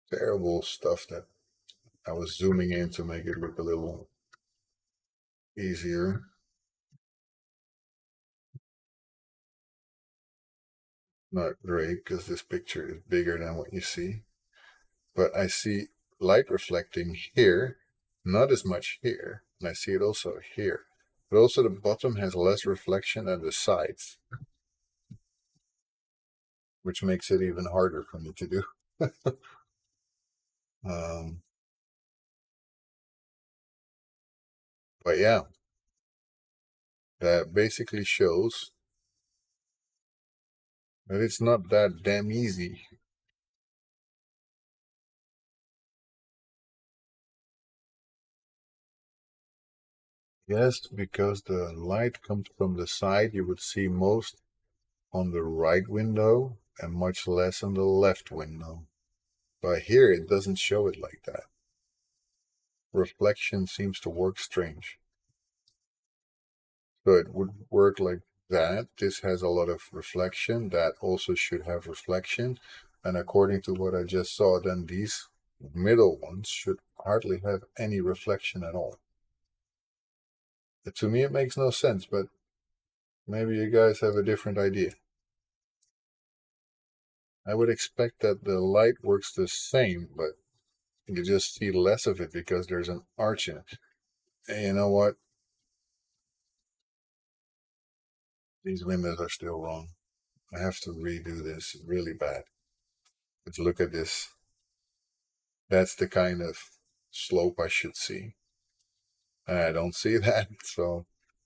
Terrible stuff that I was zooming in to make it look a little easier. Not great because this picture is bigger than what you see. But I see light reflecting here, not as much here. And I see it also here. But also the bottom has less reflection than the sides, which makes it even harder for me to do. um, but yeah, that basically shows that it's not that damn easy. Yes, because the light comes from the side, you would see most on the right window and much less on the left window. But here it doesn't show it like that. Reflection seems to work strange. So it would work like that. This has a lot of reflection. That also should have reflection. And according to what I just saw, then these middle ones should hardly have any reflection at all. To me, it makes no sense, but maybe you guys have a different idea. I would expect that the light works the same, but you just see less of it because there's an arch in it. And you know what? These windows are still wrong. I have to redo this really bad. Let's look at this. That's the kind of slope I should see. And I don't see that, so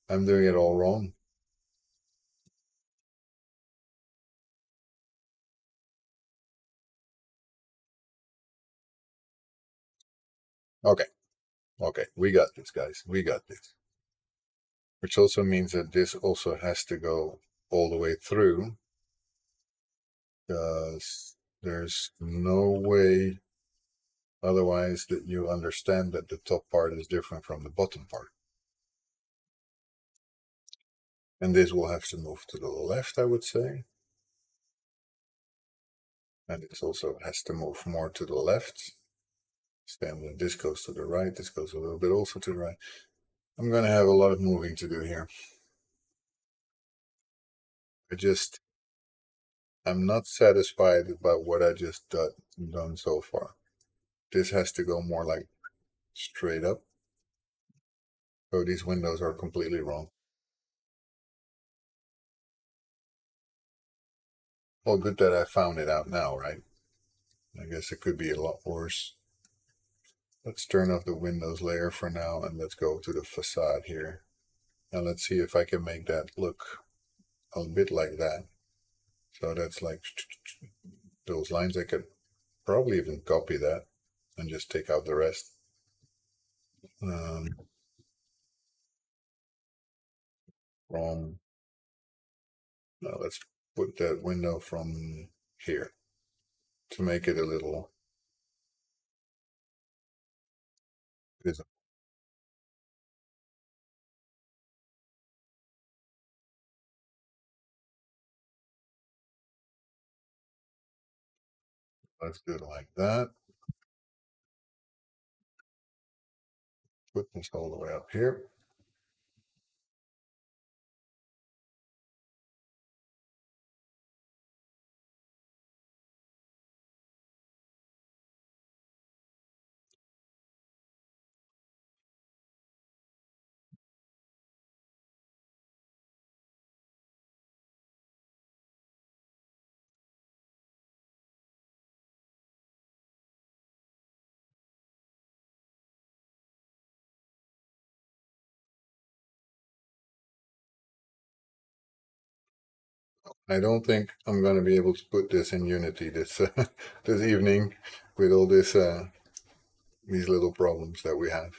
I'm doing it all wrong. Okay, okay, we got this, guys. We got this. Which also means that this also has to go all the way through, because there's no way otherwise that you understand that the top part is different from the bottom part. And this will have to move to the left, I would say. And it also has to move more to the left. Then when this goes to the right, this goes a little bit also to the right. I'm going to have a lot of moving to do here. I'm not satisfied about what I just done so far. This has to go more like straight up. So these windows are completely wrong. Well, good that I found it out now, right? I guess it could be a lot worse. Let's turn off the windows layer for now and let's go to the facade here. And let's see if I can make that look a bit like that. So that's like those lines. I could probably even copy that and just take out the rest. Um, from, let's put that window from here to make it a little visible. Let's do it like that. Put this all the way up here. I don't think I'm going to be able to put this in Unity this this evening with all this these little problems that we have.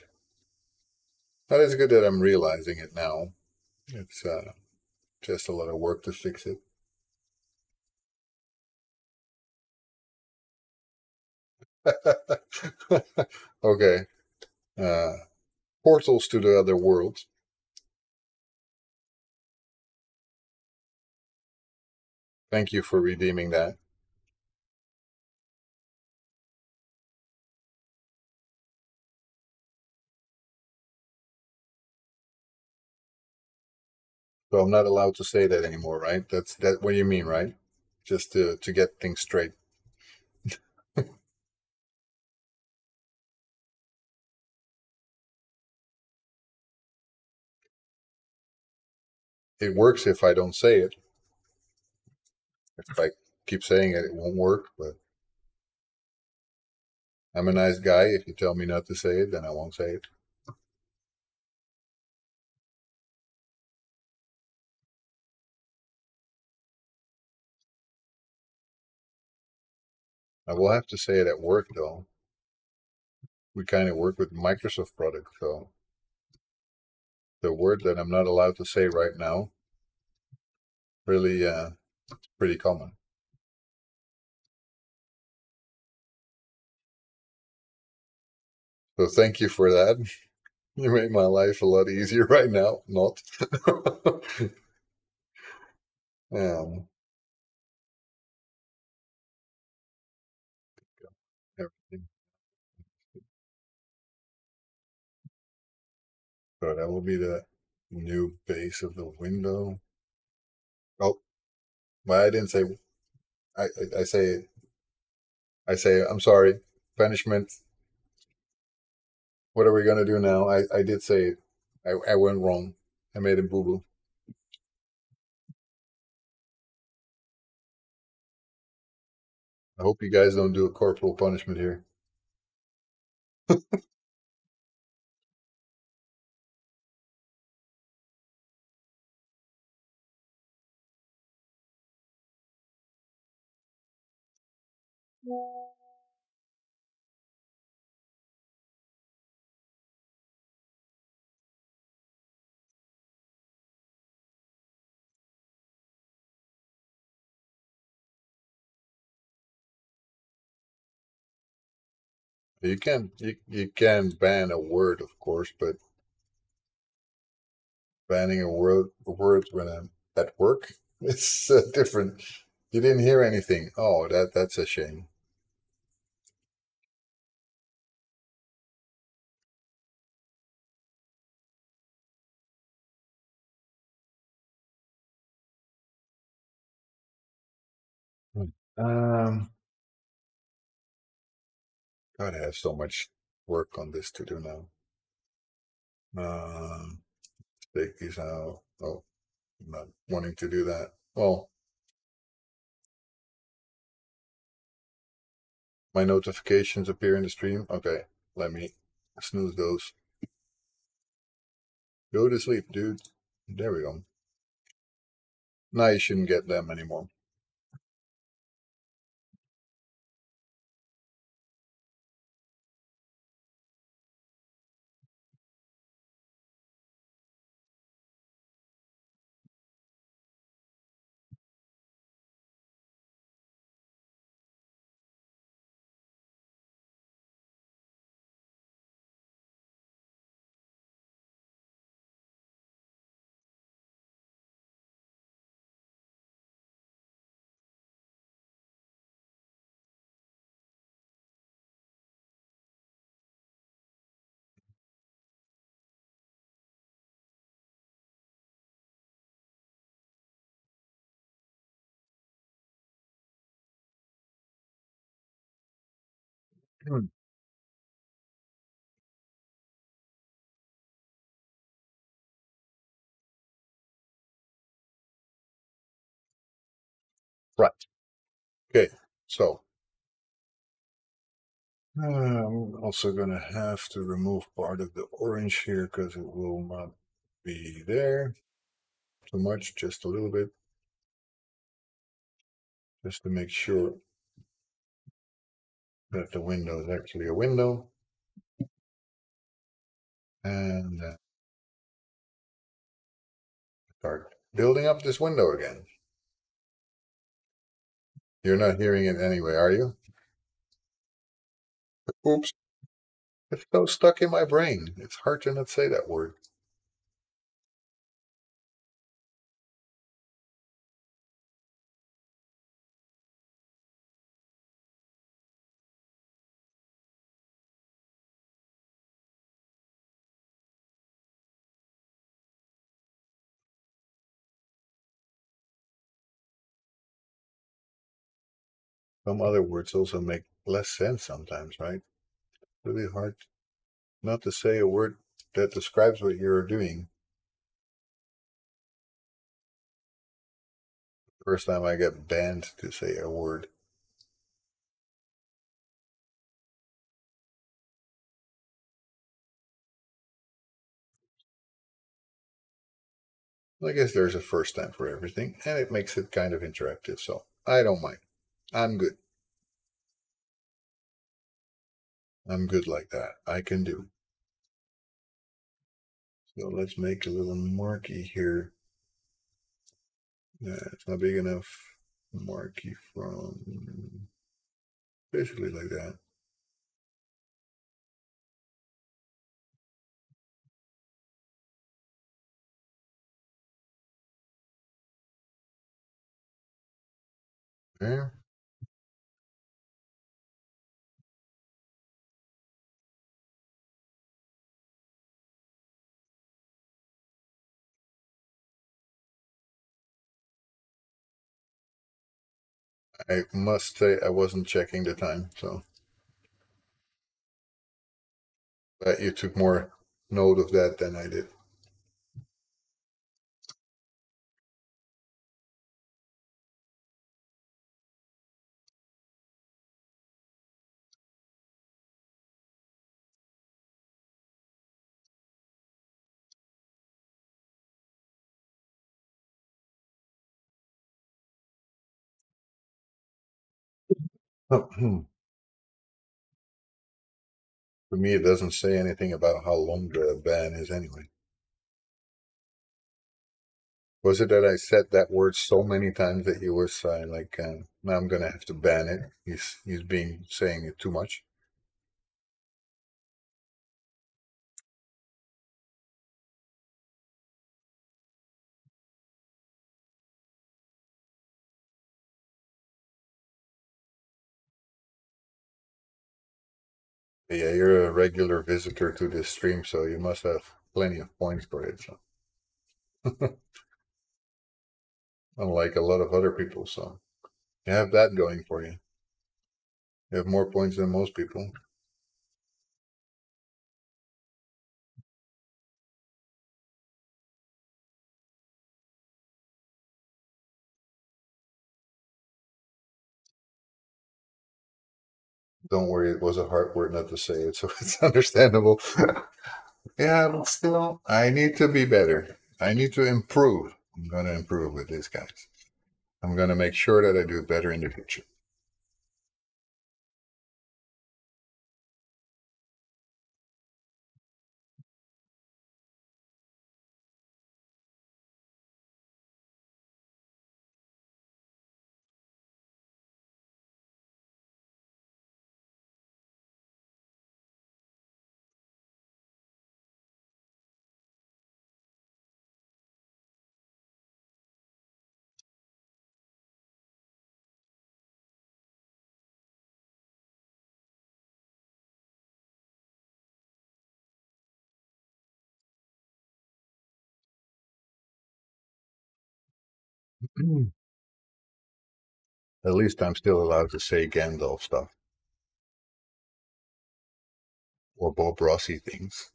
But it's good that I'm realizing it now. It's just a lot of work to fix it. Okay. Uh, portals to the other worlds. Thank you for redeeming that. So I'm not allowed to say that anymore, right? That's what you mean, right? Just to get things straight. It works if I don't say it. If I keep saying it, it won't work. But I'm a nice guy. If you tell me not to say it, then I won't say it. I will have to say it at work, though. We kind of work with Microsoft products, so the word that I'm not allowed to say right now really pretty common. So thank you for that. You made my life a lot easier right now. Not. um, everything. So that will be the new base of the window. Oh, well, I didn't say. I say. I say. I'm sorry. Punishment. What are we gonna do now? I did say it. I went wrong. I made a boo boo. I hope you guys don't do a corporal punishment here. You can ban a word, of course, but banning a word when I'm at work, it's different. You didn't hear anything. Oh, that's a shame. Hmm. God, I have so much work on this to do now. Take these out. Oh, I'm not wanting to do that. Well, my notifications appear in the stream. Okay, let me snooze those. Go to sleep, dude. There we go. Now you shouldn't get them anymore. Hmm. Right. Okay. So I'm also gonna have to remove part of the orange here because it will not be there too much, just a little bit, just to make sure that the window is actually a window. And start building up this window again. You're not hearing it anyway, are you? Oops. It's so stuck in my brain. It's hard to not say that word. Some other words also make less sense sometimes, right? Really hard not to say a word that describes what you're doing. First time I get banned to say a word. I guess there's a first time for everything, and it makes it kind of interactive, so I don't mind. I'm good. I'm good like that. I can do. So let's make a little marquee here. It's not big enough. Marquee from basically like that. There. I must say I wasn't checking the time, so but you took more note of that than I did. For me, it doesn't say anything about how long the ban is anyway. Was it that I said that word so many times that you were saying like, now I'm gonna have to ban it? He's being saying it too much. Yeah, you're a regular visitor to this stream, so you must have plenty of points for it. So. Unlike a lot of other people, so you have that going for you. You have more points than most people. Don't worry, it was a hard word not to say it, so it's understandable. Yeah, but still, I need to be better. I need to improve. I'm going to improve with these guys. I'm going to make sure that I do better in the future. At least I'm still allowed to say Gandalf stuff or Bob Rossi things.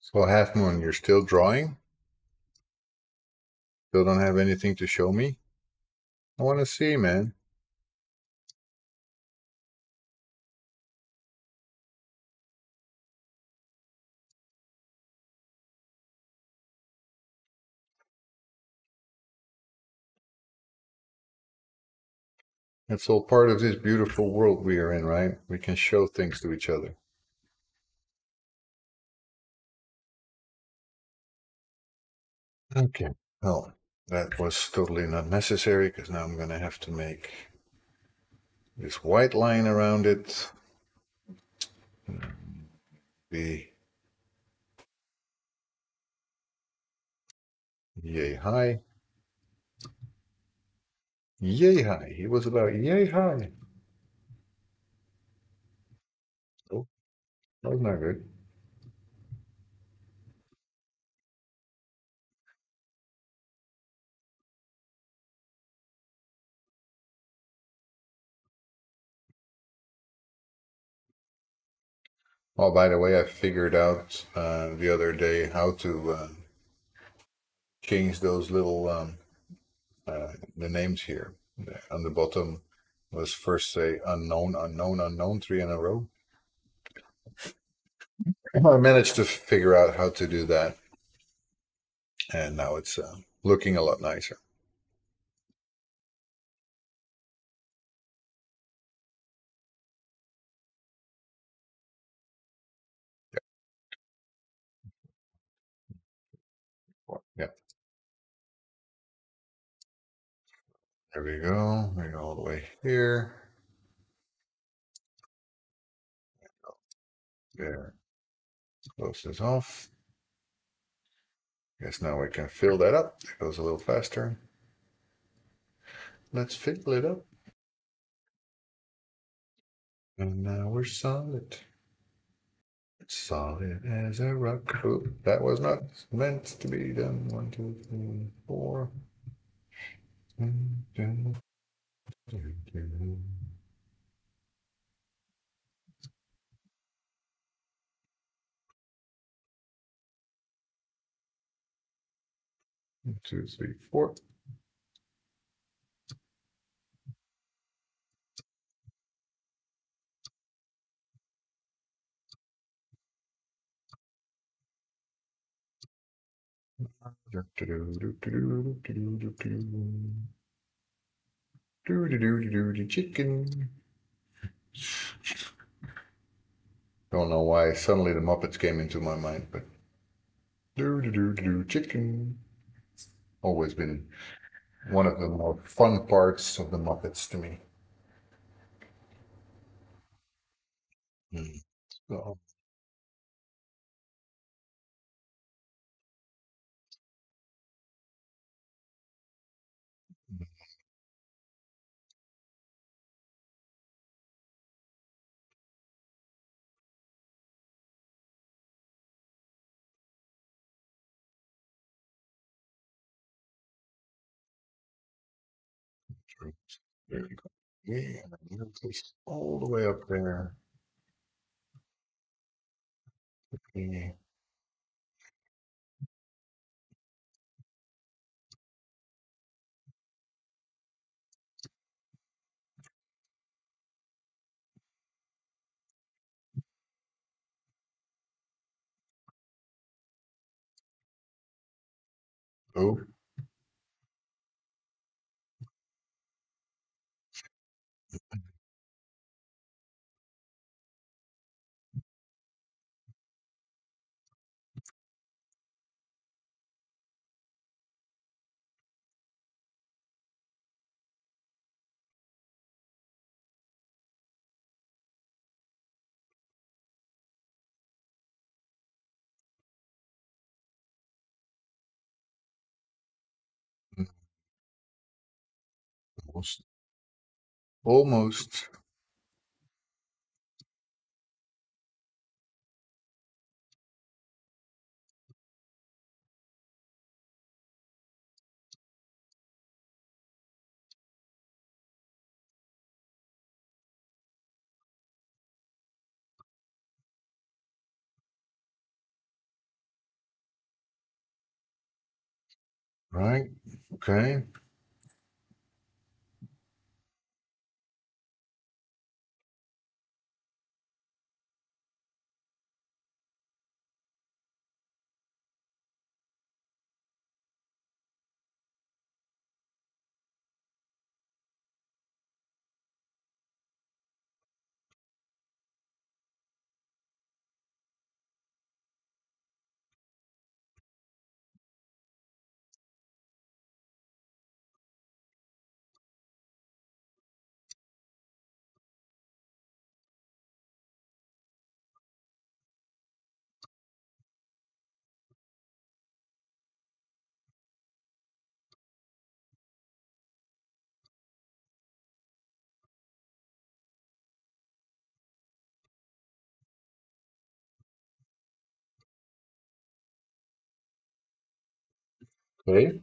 So, Half Moon, you're still drawing? Still don't have anything to show me? I want to see, man. It's all part of this beautiful world we are in, right? We can show things to each other. Okay. Well, that was totally not necessary because now I'm going to have to make this white line around it be yay high. Yay high. He was about yay high. Oh, that was not good. Oh, by the way, I figured out the other day how to change those little the names here. On the bottom was first say unknown, unknown, unknown, three in a row. I managed to figure out how to do that, and now it's looking a lot nicer. Yeah, there we go. We go all the way here. There. Close this off. Guess now we can fill that up. It goes a little faster. Let's fill it up. And now we're solid. Solid as a rock. Oop, that was not meant to be done. 1, 2, 3, 4. 1, 2, 3, 4. Chicken. Don't know why suddenly the Muppets came into my mind, but chicken. Always been one of the more fun parts of the Muppets to me. Mm. So, there you go. Yeah, this all the way up there. Yeah. Oh, almost. Almost. Right. Okay. Okay.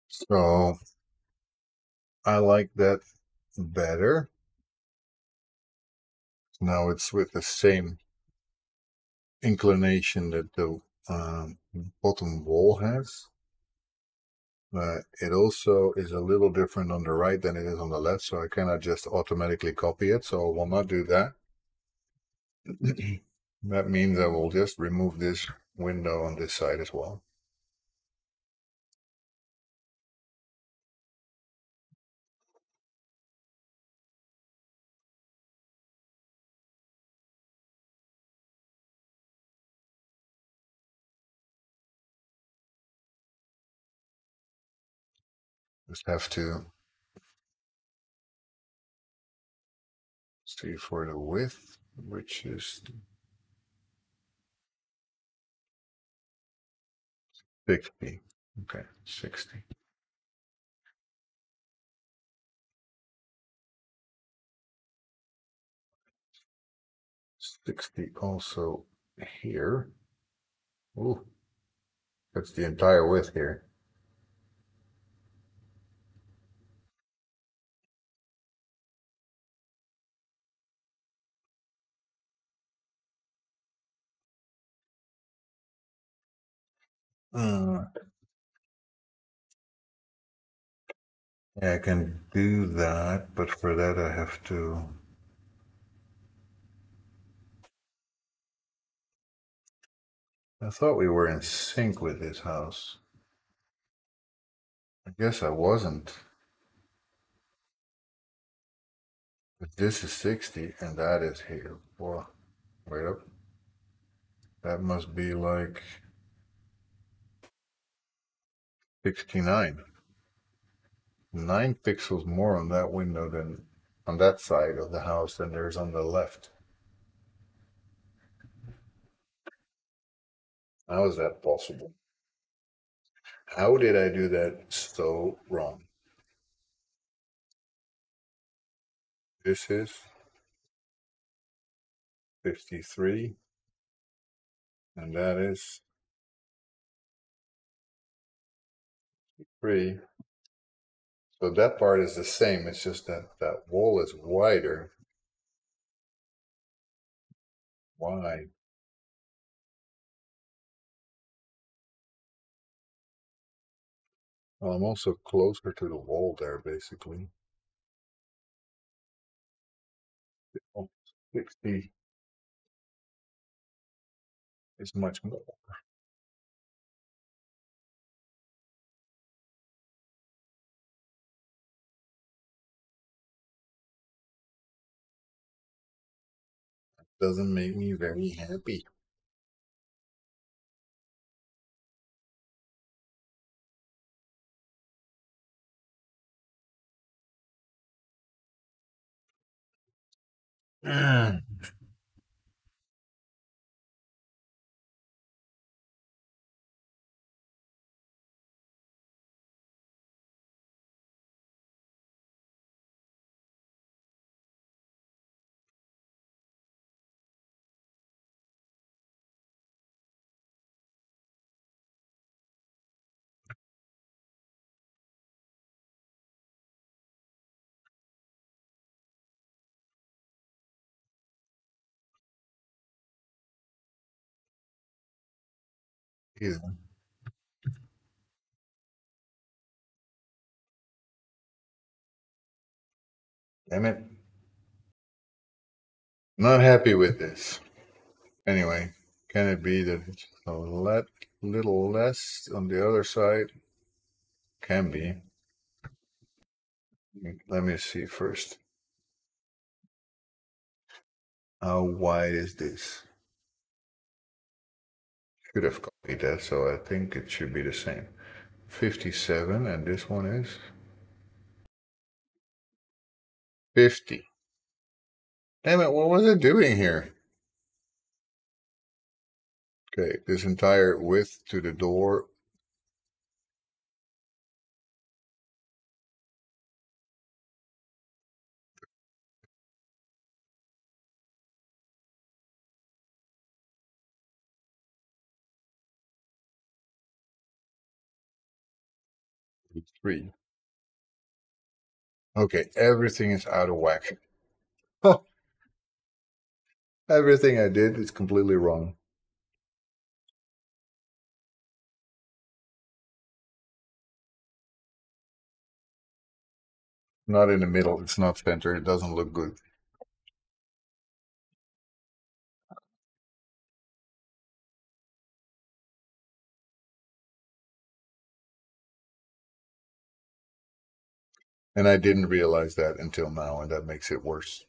So I like that better. Now it's with the same inclination that the bottom wall has. It also is a little different on the right than it is on the left, so I cannot just automatically copy it, so I will not do that. That means I will just remove this window on this side as well. Just have to see for the width, which is 60. Okay, 60. 60 also here. Ooh, that's the entire width here. Uh, yeah, I can do that, but for that I have to. I thought we were in sync with this house. I guess I wasn't. But this is 60 and that is here. Well, wait up. That must be like 69. 9 pixels more on that window than on that side of the house than there's on the left. How is that possible? How did I do that so wrong? This is 53 and that is 3. So that part is the same. It's just that that wall is wider. Why? Well, I'm also closer to the wall there, basically. Oh, 60 is much more. Doesn't make me very happy. Yeah. Damn it. Not happy with this. Anyway, can it be that it's a little less on the other side? Can be. Let me see first. How wide is this? Should have copied that, so I think it should be the same. 57, and this one is 50. Damn it, what was it doing here? Okay, this entire width to the door. 3. Okay, everything is out of whack. Everything I did is completely wrong. Not in the middle, it's not centered, it doesn't look good. And I didn't realize that until now, and that makes it worse.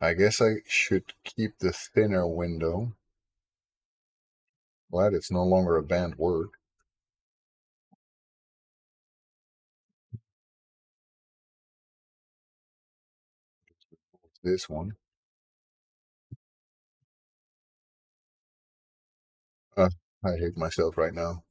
I guess I should keep the thinner window. Glad it's no longer a banned word. This one. Uh, I hate myself right now.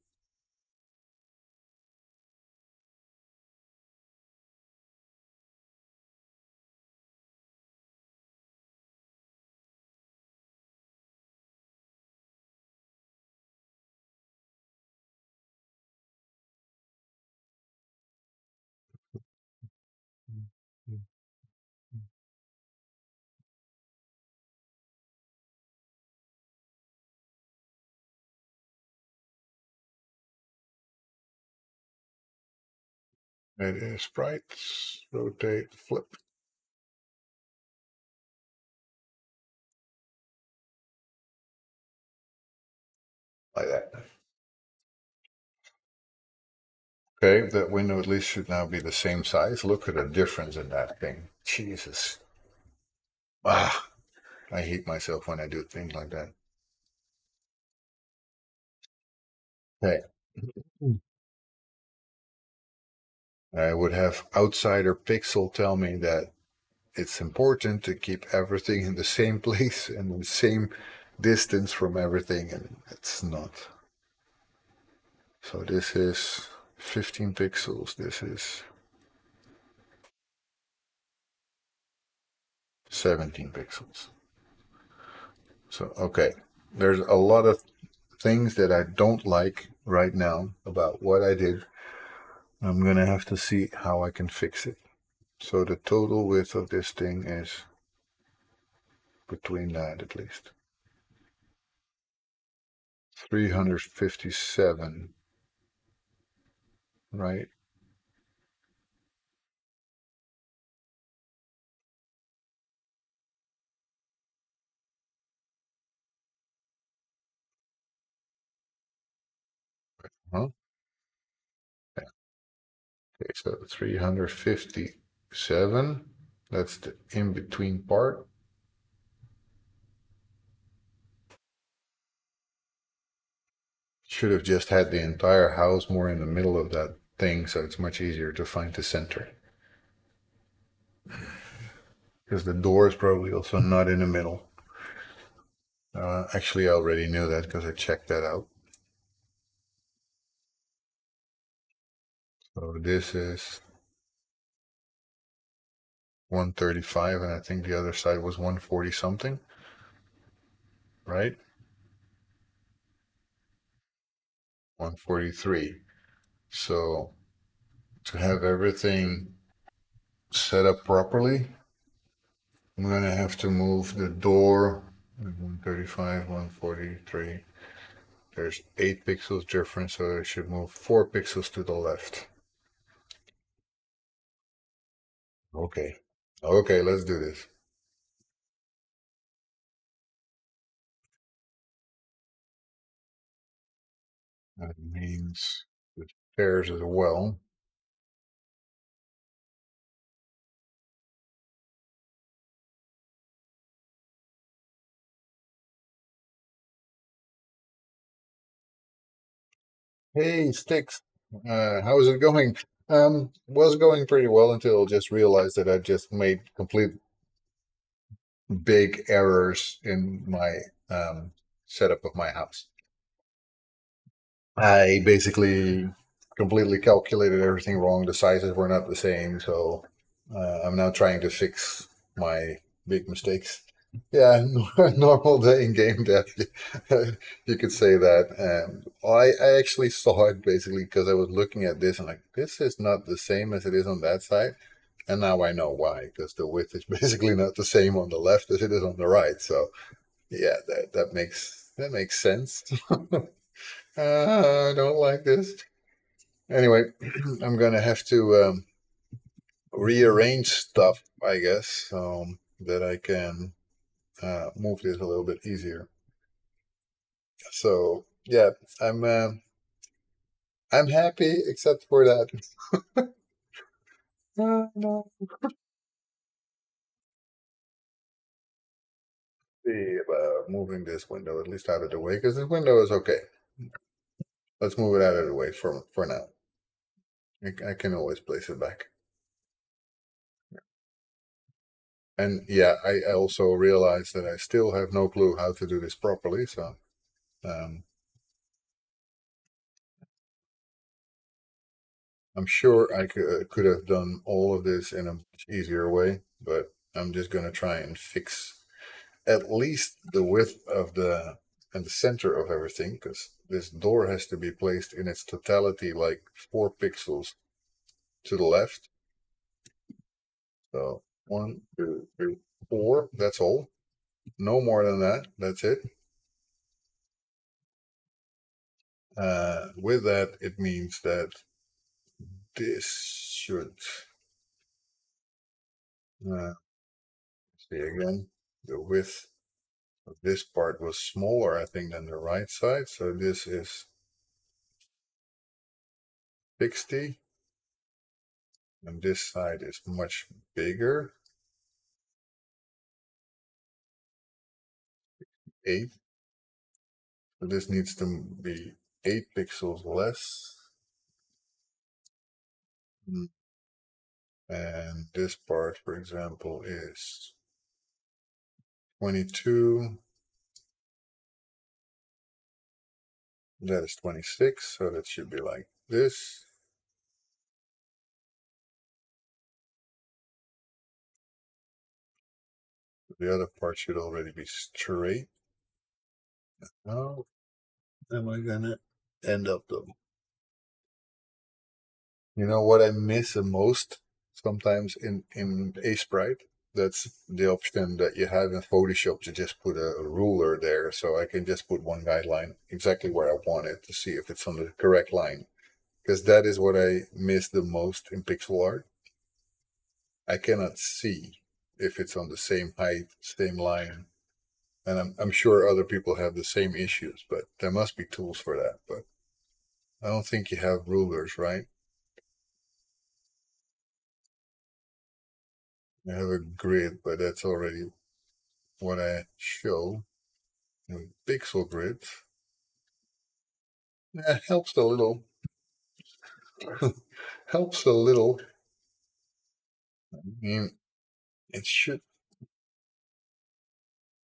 It is sprites, rotate, flip. like that. Okay, that window at least should now be the same size. Look at the difference in that thing. Jesus. Ah, I hate myself when I do things like that. Okay. I would have outsider pixel tell me that it's important to keep everything in the same place and the same distance from everything, and it's not. So this is 15 pixels. This is 17 pixels. So, okay. There's a lot of things that I don't like right now about what I did. I'm gonna have to see how I can fix it. So the total width of this thing is between that at least 357, right? Huh? Okay, so 357. That's the in between part. Should have just had the entire house more in the middle of that thing, so it's much easier to find the center. Because the door is probably also not in the middle. Actually, I already knew that because I checked that out. So this is 135, and I think the other side was 140 something, right? 143. So to have everything set up properly, I'm gonna have to move the door 135, 143. There's 8 pixels difference, so I should move 4 pixels to the left. Okay. Okay, let's do this. That means the stairs as well. Hey, Sticks. How's it going? Was going pretty well until just realized that I just made complete big errors in my setup of my house. I basically completely calculated everything wrong. The sizes were not the same, so I'm now trying to fix my big mistakes. Yeah, normal day in game dev. You could say that. I actually saw it basically because I was looking at this and like, this is not the same as it is on that side. And now I know why, because the width is basically not the same on the left as it is on the right. So yeah, that makes sense. I don't like this. Anyway, I'm gonna have to rearrange stuff, I guess, so that I can move this a little bit easier. So yeah, I'm uh, I'm happy except for that. No. See about moving this window at least out of the way because this window is okay. Let's move it out of the way for now. I can always place it back. And yeah, I also realize that I still have no clue how to do this properly. So um, I'm sure I could have done all of this in a much easier way, but I'm just going to try and fix at least the width of the and the center of everything because this door has to be placed in its totality like 4 pixels to the left. So 1, 2, 3, 4. That's all. No more than that. That's it. With that, it means that this should see again the width. This part was smaller, I think, than the right side. So this is 60, and this side is much bigger, 8. So this needs to be 8 pixels less. Mm. And this part, for example, is 22. That is 26, so that should be like this. The other part should already be straight. How am I gonna end up though? You know what I miss the most sometimes in Sprite? That's the option that you have in Photoshop to just put a ruler there, so I can just put one guideline exactly where I want it to see if it's on the correct line. Because that is what I miss the most in pixel art. I cannot see if it's on the same height, same line. And I'm sure other people have the same issues, but there must be tools for that. But I don't think you have rulers, right? You have a grid, but that's already what I show. Pixel grid. Yeah, helps a little. Helps a little. I mean, it should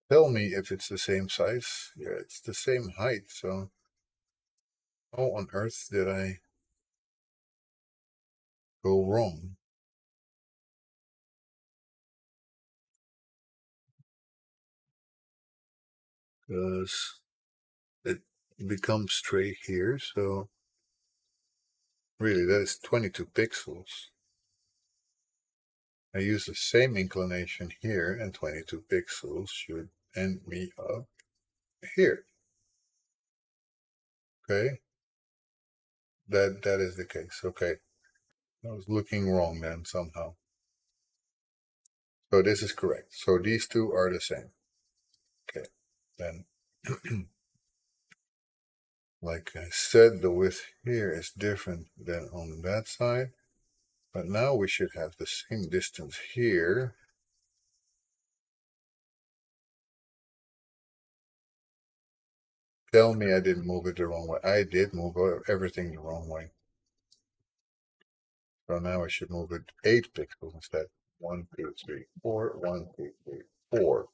tell me if it's the same size. Yeah, it's the same height. So how on earth did I go wrong? Because it becomes straight here. So really, that is 22 pixels. I use the same inclination here, and 22 pixels should end me up here. Okay, that is the case. Okay, I was looking wrong then somehow. So this is correct. So these two are the same. Okay, then like I said, the width here is different than on that side. But now we should have the same distance here. Tell me I didn't move it the wrong way. I did move everything the wrong way. So now I should move it 8 pixels instead. 1, 2, 3, 4. 1, 2, 3, 4.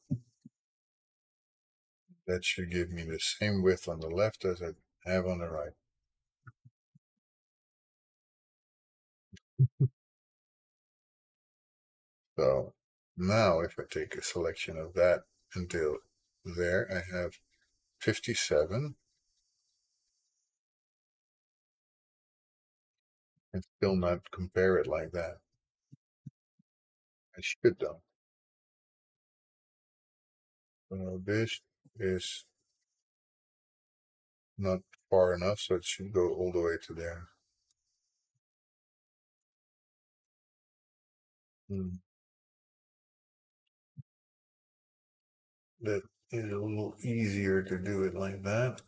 That should give me the same width on the left as I have on the right. So now if I take a selection of that until there, I have 57. And still not compare it like that. I should though. So this is not far enough, so it should go all the way to there. Hmm. That is a little easier to do it like that.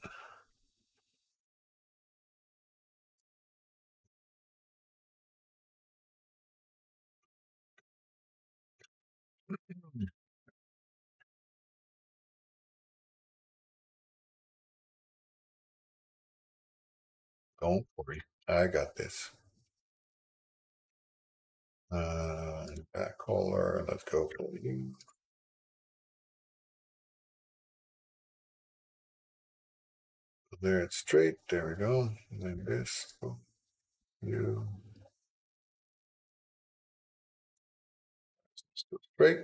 Don't worry, I got this. Back color, let's go for you. There it's straight, there we go. And then this, go, you, still straight.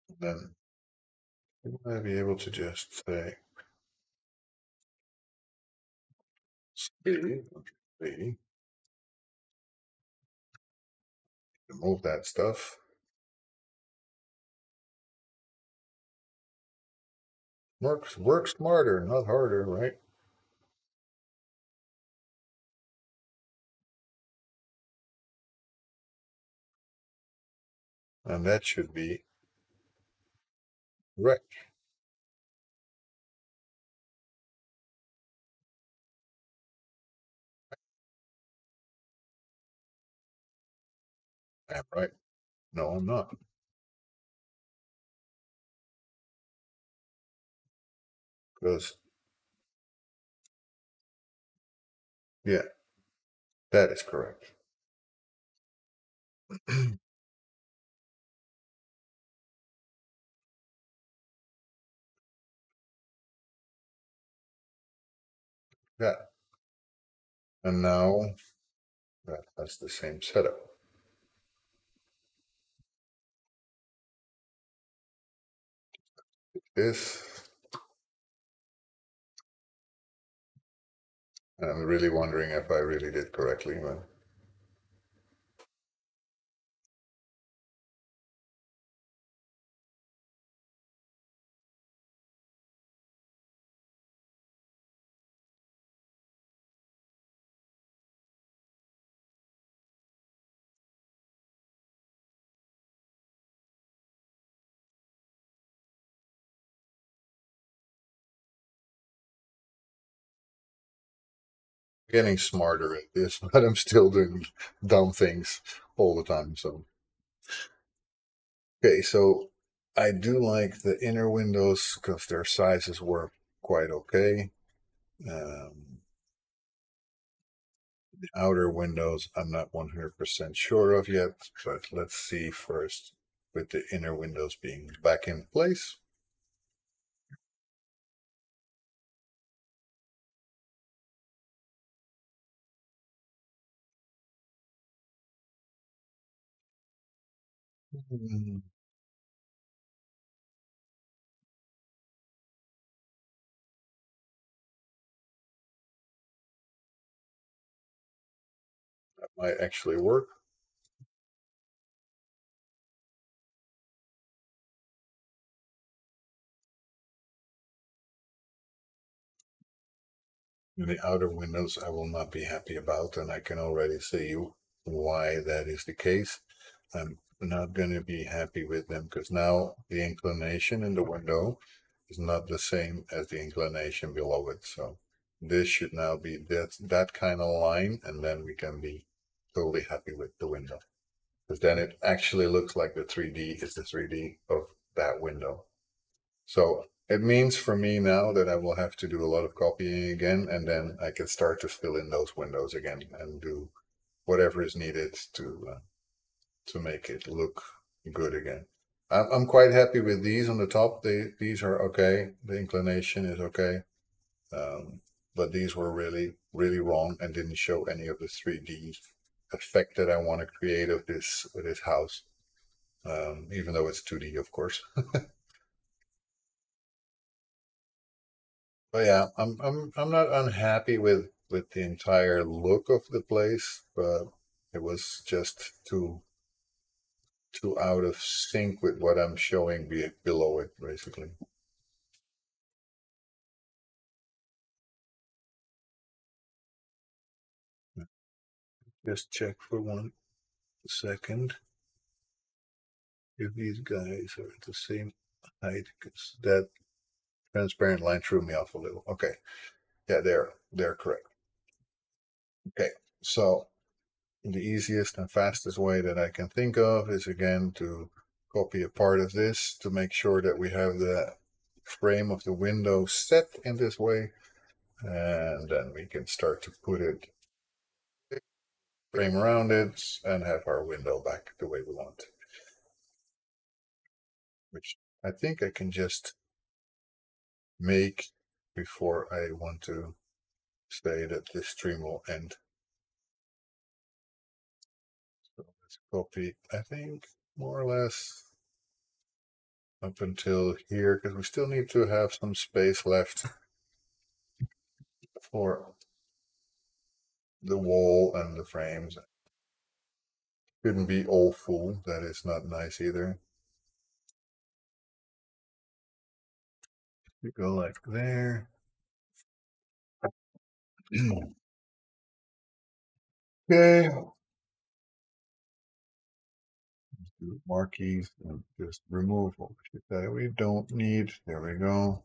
And then you might be able to just say, see, see, remove that stuff. Work smarter, not harder, right? And that should be Right. I'm right. No, I'm not. Because, yeah, that is correct. Yeah. And now that has the same setup. This, I'm really wondering if I really did correctly, but getting smarter at this, but I'm still doing dumb things all the time. So, okay, so I do like the inner windows because their sizes were quite okay. Um, the outer windows, I'm not 100% sure of yet, but let's see first with the inner windows being back in place. Mm, that might actually work. The outer windows I will not be happy about, and I can already see why that is the case. I'm not going to be happy with them because now the inclination in the window is not the same as the inclination below it. So this should now be that kind of line, and then we can be totally happy with the window. Because then it actually looks like the 3D is the 3D of that window. So it means for me now that I will have to do a lot of copying again, and then I can start to fill in those windows again and do whatever is needed to make it look good again. I'm quite happy with these on the top. These are okay. The inclination is okay, but these were really wrong and didn't show any of the 3D effect that I want to create of this house. Even though it's 2D, of course. But yeah, I'm not unhappy with the entire look of the place, but it was just too out of sync with what I'm showing below it, basically. Just check for 1 second if these guys are at the same height, because that transparent line threw me off a little. Okay, yeah, they're correct. Okay, so the easiest and fastest way that I can think of is again to copy a part of this to make sure that we have the frame of the window set in this way, and then we can start to put it frame around it and have our window back the way we want, which I think I can just make before I want to say that this stream will end. So let's copy, I think, more or less up until here, because we still need to have some space left for the wall and the frames. Shouldn't be all full. That is not nice either. You go like there. Okay. to marquees and just remove all the shit that we don't need. There we go.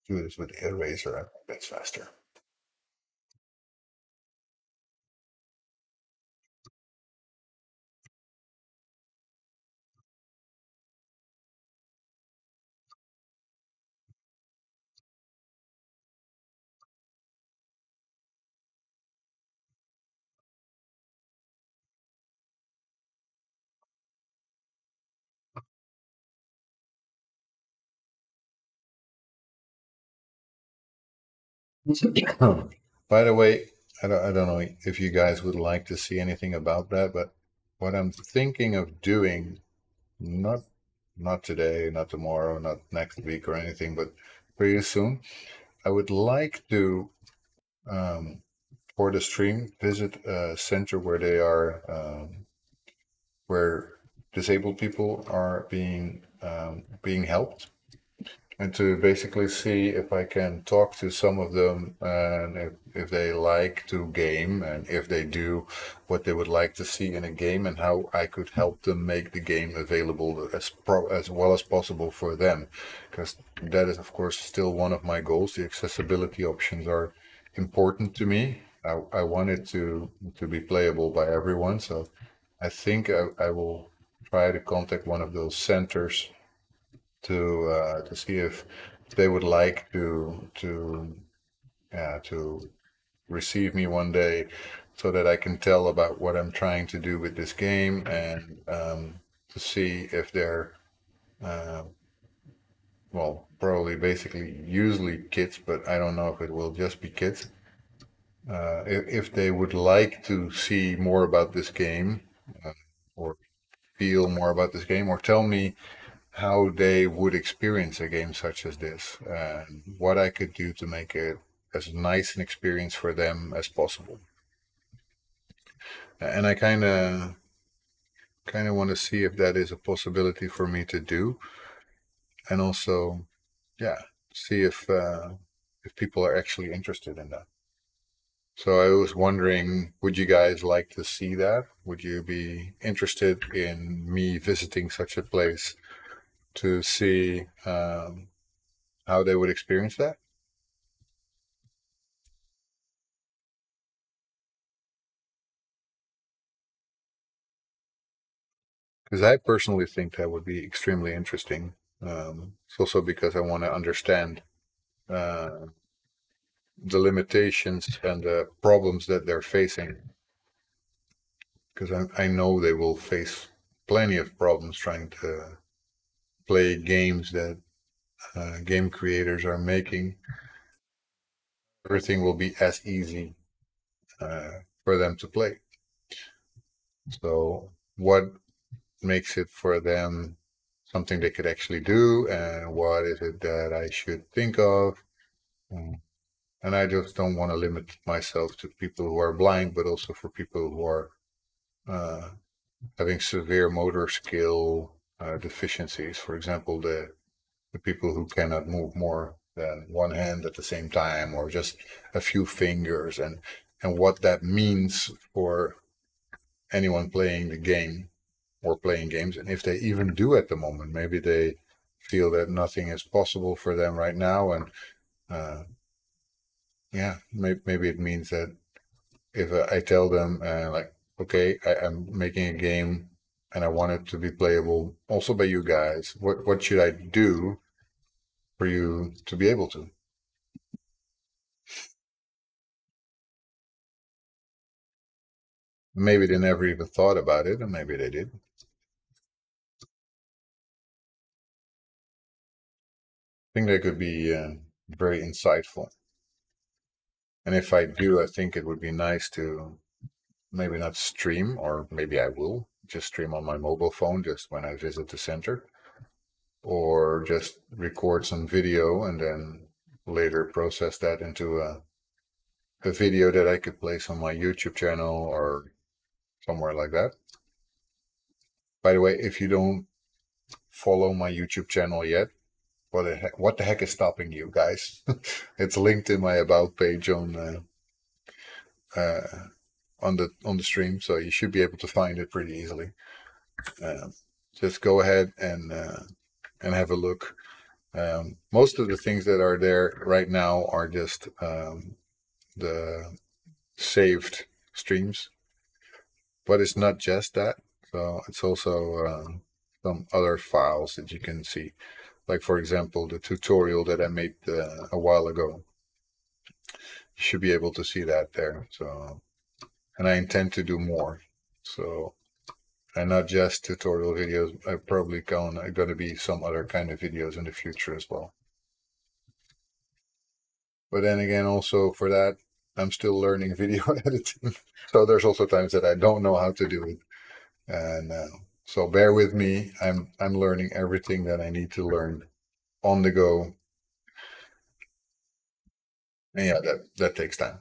Do this with the eraser. I think that's faster. By the way, I don't know if you guys would like to see anything about that, but what I'm thinking of doing, not not today, not tomorrow, not next week or anything, but pretty soon, I would like to um, for the stream visit a center where they are where disabled people are being helped, and to basically see if I can talk to some of them and if they like to game and if they do what they would like to see in a game and how I could help them make the game available as well as possible for them, because that is of course still one of my goals. The accessibility options are important to me. I want it to be playable by everyone, so I think I will try to contact one of those centers to see if they would like to receive me one day so that I can tell about what I'm trying to do with this game and to see if they're uh, well, probably basically usually kids, but I don't know if it will just be kids. If they would like to see more about this game or feel more about this game or tell me how they would experience a game such as this and what I could do to make it as nice an experience for them as possible. And I kind of want to see if that is a possibility for me to do, and also, yeah, see if people are actually interested in that. So I was wondering, would you guys like to see that? Would you be interested in me visiting such a place to see how they would experience that? Because I personally think that would be extremely interesting. It's also because I want to understand uh, the limitations and the problems that they're facing. Because I know they will face plenty of problems trying to play games that game creators are making. Everything will be as easy for them to play. So, what makes it for them something they could actually do, and what is it that I should think of? Mm. And I just don't want to limit myself to people who are blind, but also for people who are uh, having severe motor skill deficiencies. For example, the people who cannot move more than one hand at the same time, or just a few fingers, and what that means for anyone playing the game or playing games, and if they even do at the moment. Maybe they feel that nothing is possible for them right now, and uh, yeah, maybe it means that if I tell them like, okay, I'm making a game and I want it to be playable also by you guys. What should I do for you to be able to? Maybe they never even thought about it, and maybe they did. I think that could be very insightful. And if I do, I think it would be nice to maybe not stream, or maybe I will just stream on my mobile phone just when I visit the center, or just record some video and then later process that into a video that I could place on my YouTube channel or somewhere like that. By the way, if you don't follow my YouTube channel yet, what the heck is stopping you guys? It's linked in my about page uh, on the stream, so you should be able to find it pretty easily. Um, just go ahead and have a look. Most of the things that are there right now are just the saved streams, but it's not just that. So it's also some other files that you can see. Like for example, the tutorial that I made a while ago. You should be able to see that there. So, and I intend to do more. So, and not just tutorial videos. I probably going to be some other kind of videos in the future as well. But then again, also for that, I'm still learning video editing. So there's also times that I don't know how to do it, and so bear with me. I'm learning everything that I need to learn on the go, and yeah, that takes time.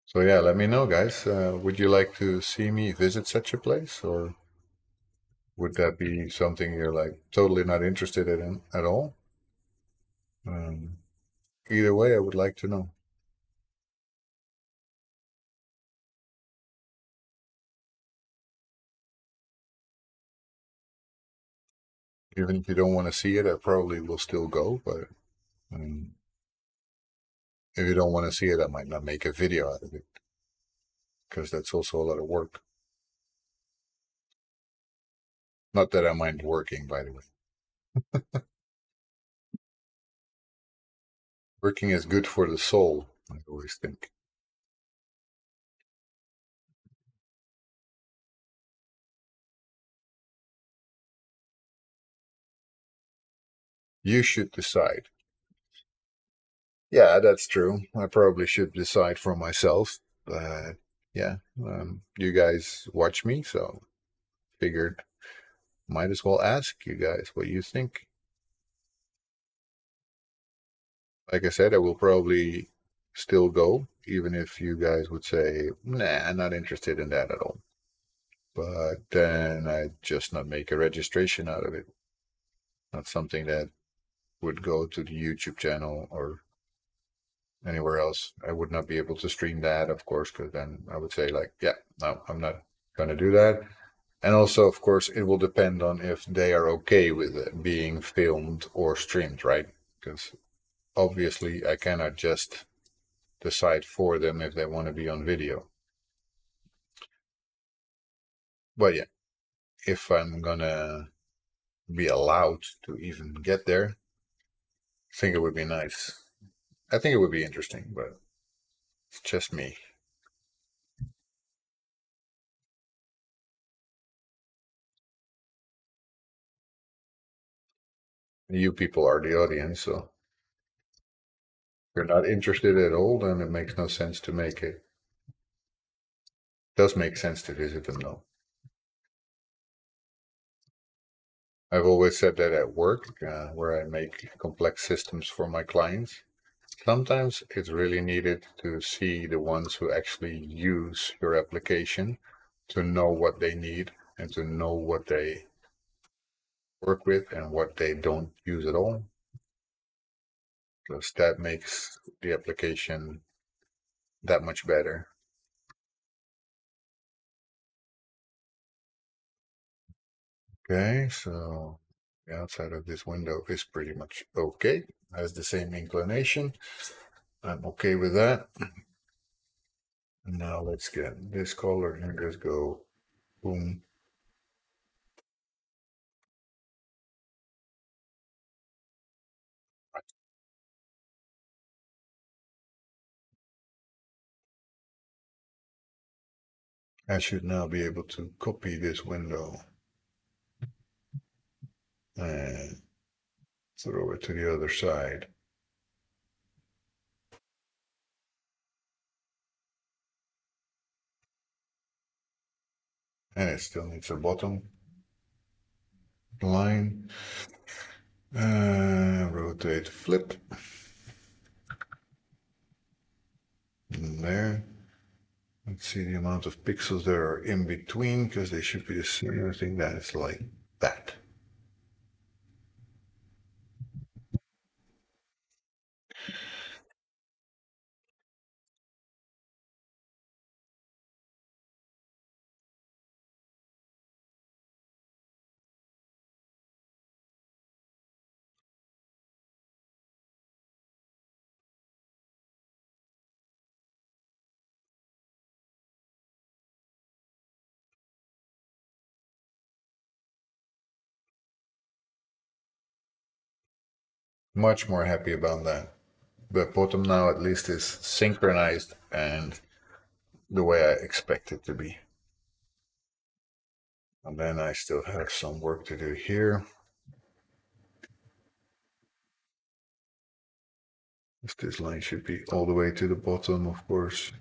So yeah, let me know, guys. Would you like to see me visit such a place, or would that be something you're like totally not interested in at all? Um, Either way, I would like to know. Even if you don't want to see it, I probably will still go. But um, if you don't want to see it, I might not make a video out of it because that's also a lot of work. Not that I mind working, by the way. Working is good for the soul, I always think. You should decide. Yeah, that's true. I probably should decide for myself. But yeah, you guys watch me, so figured might as well ask you guys what you think. Like I said, I will probably still go, even if you guys would say, nah, I'm not interested in that at all. But then I'd just not make a registration out of it. Not something that would go to the YouTube channel or anywhere else. I would not be able to stream that, of course, because then I would say, like, yeah, no, I'm not going to do that. And also, of course, it will depend on if they are okay with it being filmed or streamed, right? Because obviously, I cannot just decide for them if they want to be on video. But yeah, if I'm gonna be allowed to even get there, I think it would be nice. I think it would be interesting, but it's just me. You people are the audience, so if you're not interested at all, then it makes no sense to make it. Does make sense to visit them though. I've always said that at work, where I make complex systems for my clients. Sometimes it's really needed to see the ones who actually use your application to know what they need and to know what they work with and what they don't use at all, because that makes the application that much better. Okay, so the outside of this window is pretty much okay. Has the same inclination. I'm okay with that. And now let's get this color and just go boom. I should now be able to copy this window and throw it to the other side. And it still needs a bottom line. Rotate, flip. And there. Let's see the amount of pixels that are in between because they should be the same. I think that is like that. Much more happy about that. The bottom now at least is synchronized and the way I expect it to be. And then I still have some work to do here. This line should be all the way to the bottom, of course.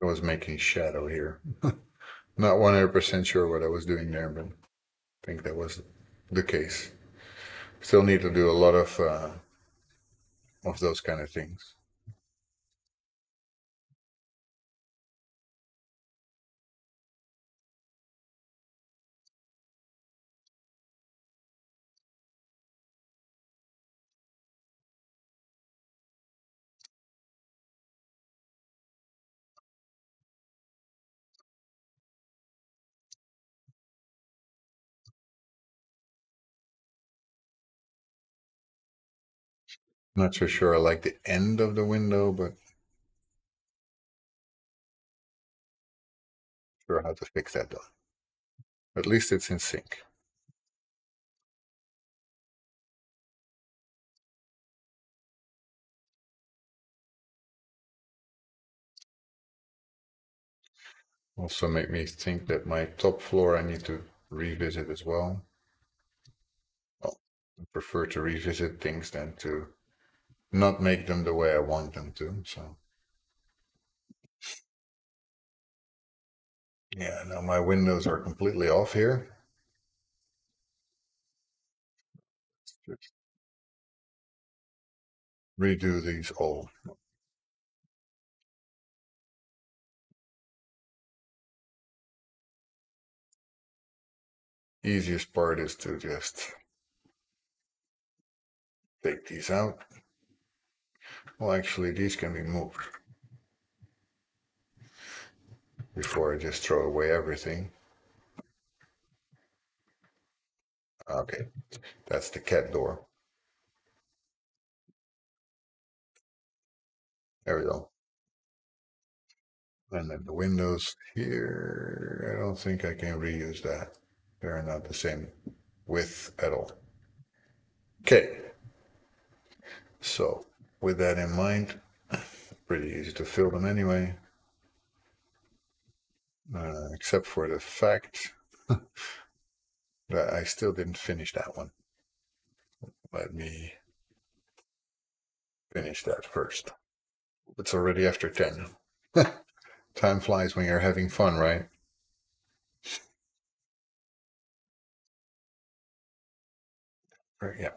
I was making shadow here. Not 100% sure what I was doing there, but I think that was the case. Still need to do a lot of those kind of things. Not so sure I like the end of the window, but sure how to fix that though. At least it's in sync. Also make me think that my top floor I need to revisit as well. Well, I prefer to revisit things than to not make them the way I want them to. So yeah, now my windows are completely off here. Just redo these all. Easiest part is to just take these out. Well, actually, these can be moved before I just throw away everything. Okay, that's the cat door. There we go. And then the windows here, I don't think I can reuse that. They're not the same width at all. Okay, so with that in mind, pretty easy to fill them anyway, except for the fact that I still didn't finish that one. Let me finish that first. It's already after 10. Time flies when you're having fun, right? Right, yeah.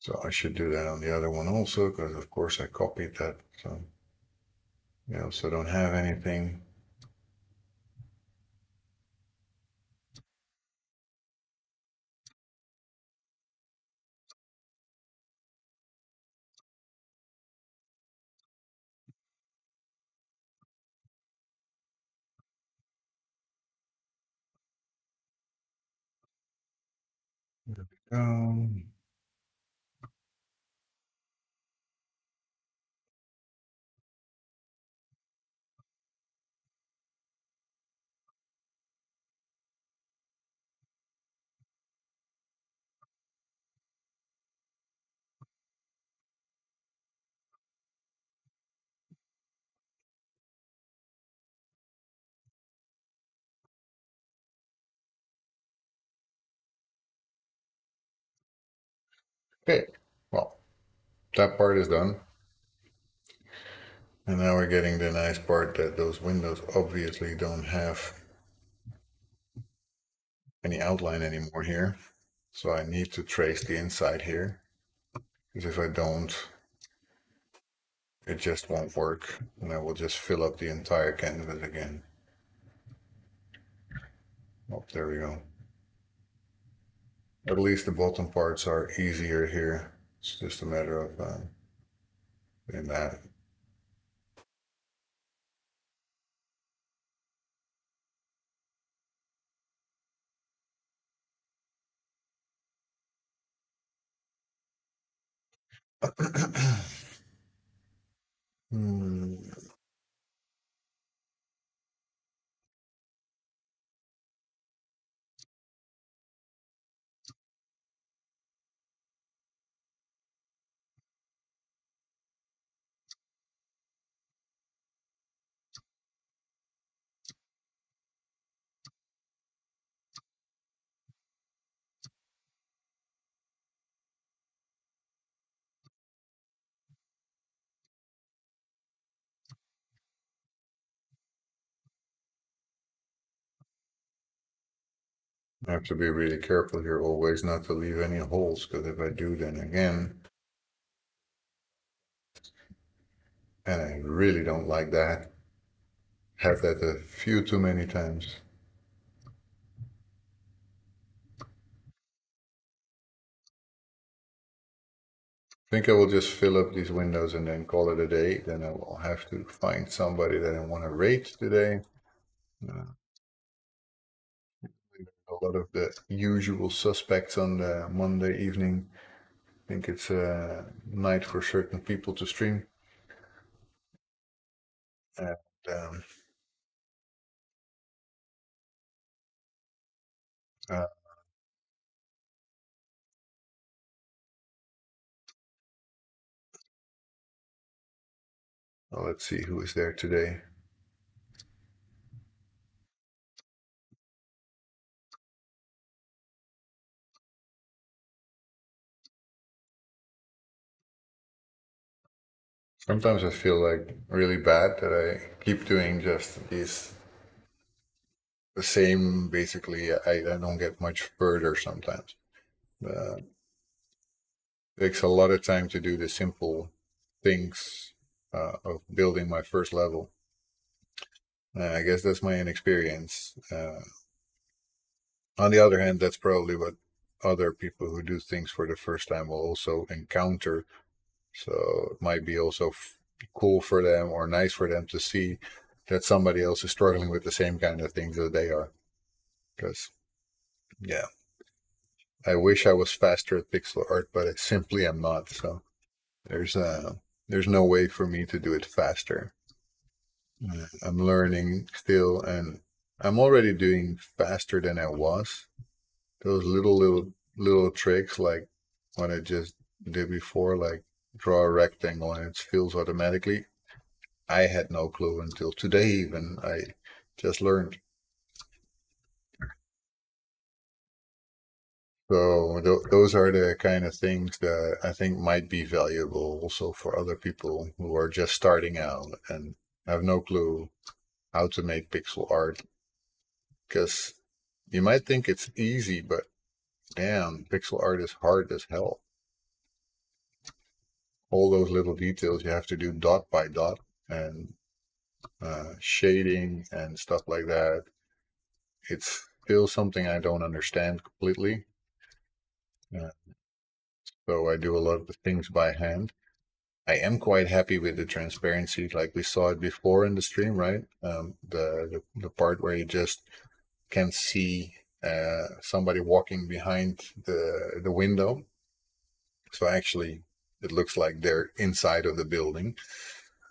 So I should do that on the other one also, because of course I copied that. So you also don't have anything. Um, okay, well, that part is done. And now we're getting the nice part that those windows obviously don't have any outline anymore here. So I need to trace the inside here, because if I don't, it just won't work. And I will just fill up the entire canvas again. Oh, there we go. At least the bottom parts are easier here. It's just a matter of doing that. Hmm. I have to be really careful here always not to leave any holes, because if I do, then again, and I really don't like that, have that a few too many times. I think I will just fill up these windows and then call it a day. Then I will have to find somebody that I want to rate today. Uh, a lot of the usual suspects on the Monday evening. I think it's a night for certain people to stream. And uh, well, let's see who is there today. Sometimes I feel like really bad that I keep doing just these the same. Basically, I don't get much further sometimes. It takes a lot of time to do the simple things of building my first level. I guess that's my inexperience. On the other hand, that's probably what other people who do things for the first time will also encounter. So it might be also cool for them or nice for them to see that somebody else is struggling with the same kind of things that they are. Because, yeah, I wish I was faster at pixel art, but I simply am not. So there's there's no way for me to do it faster. I'm learning still, and I'm already doing faster than I was. Those little tricks like what I just did before, like draw a rectangle and it fills automatically. I had no clue until today even. I just learned. So those are the kind of things that I think might be valuable also for other people who are just starting out and have no clue how to make pixel art. Because you might think it's easy, but damn, pixel art is hard as hell. all those little details you have to do dot by dot, and shading and stuff like that. It's still something I don't understand completely. Uh, so I do a lot of the things by hand. I am quite happy with the transparency, like we saw it before in the stream, right? The part where you just can see somebody walking behind the window. So actually, it looks like they're inside of the building,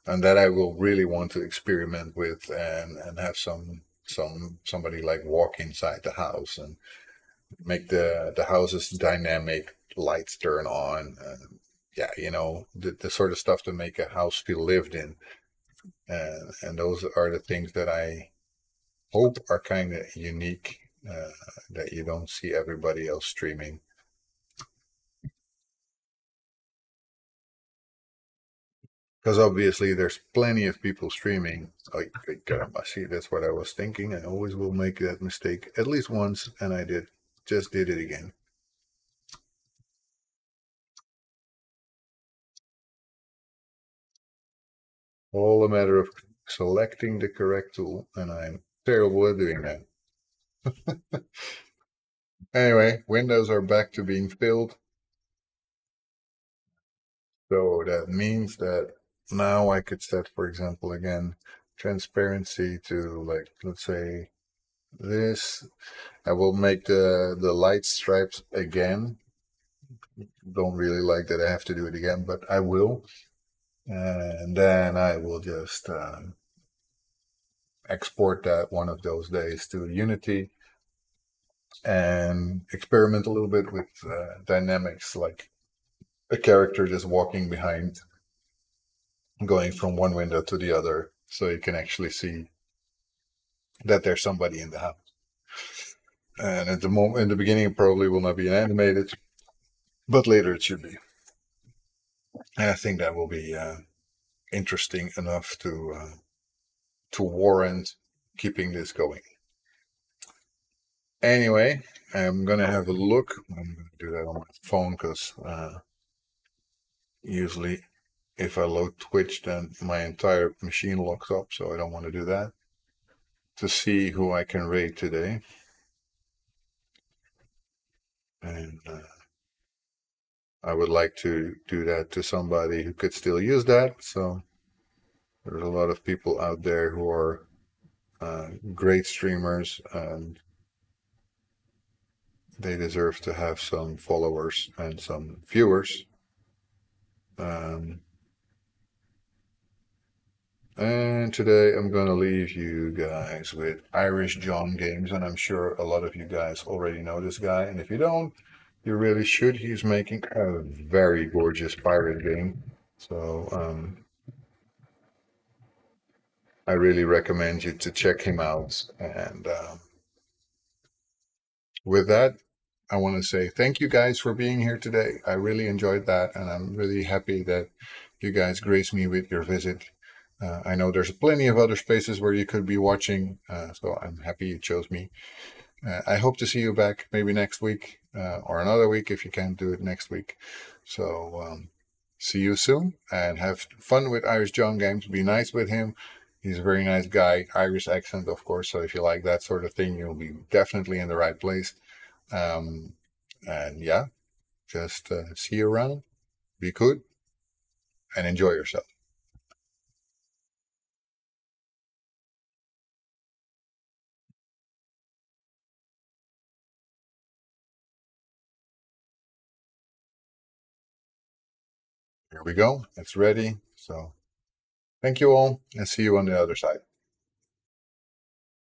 and that I will really want to experiment with, and have somebody like walk inside the house and make the houses dynamic, lights turn on. Yeah, the sort of stuff to make a house feel lived in, and those are the things that I hope are kind of unique, that you don't see everybody else streaming. Because obviously there's plenty of people streaming. Like, see, that's what I was thinking. I always will make that mistake at least once, and I just did it again. All a matter of selecting the correct tool, and I'm terrible at doing that. Anyway, windows are back to being filled. So that means that now I could set, for example, again, transparency to, like, let's say this. I will make the light stripes again. Don't really like that I have to do it again, but I will. And then I will just export that one of those days to Unity and experiment a little bit with dynamics, like a character just walking behind, going from one window to the other, so you can actually see that there's somebody in the house. And at the moment, in the beginning, it probably will not be animated, but later it should be. And I think that will be interesting enough to warrant keeping this going. Anyway, I'm gonna have a look. I'm gonna do that on my phone because usually if I load Twitch, then my entire machine locks up, so I don't want to do that. To see who I can raid today, and I would like to do that to somebody who could still use that. So there's a lot of people out there who are great streamers, and they deserve to have some followers and some viewers. Um, and today I'm going to leave you guys with Irish John Games, and I'm sure a lot of you guys already know this guy. And if you don't, you really should. He's making a very gorgeous pirate game. So I really recommend you to check him out. And with that, I want to say thank you guys for being here today. I really enjoyed that, and I'm really happy that you guys graced me with your visit. I know there's plenty of other spaces where you could be watching, so I'm happy you chose me. I hope to see you back maybe next week, or another week if you can't do it next week. So see you soon, and have fun with Irish John Games. Be nice with him. He's a very nice guy. Irish accent, of course. So if you like that sort of thing, you'll be definitely in the right place. Um, and yeah, just see you around, be good, and enjoy yourself. Here we go. It's ready. So thank you all, and see you on the other side.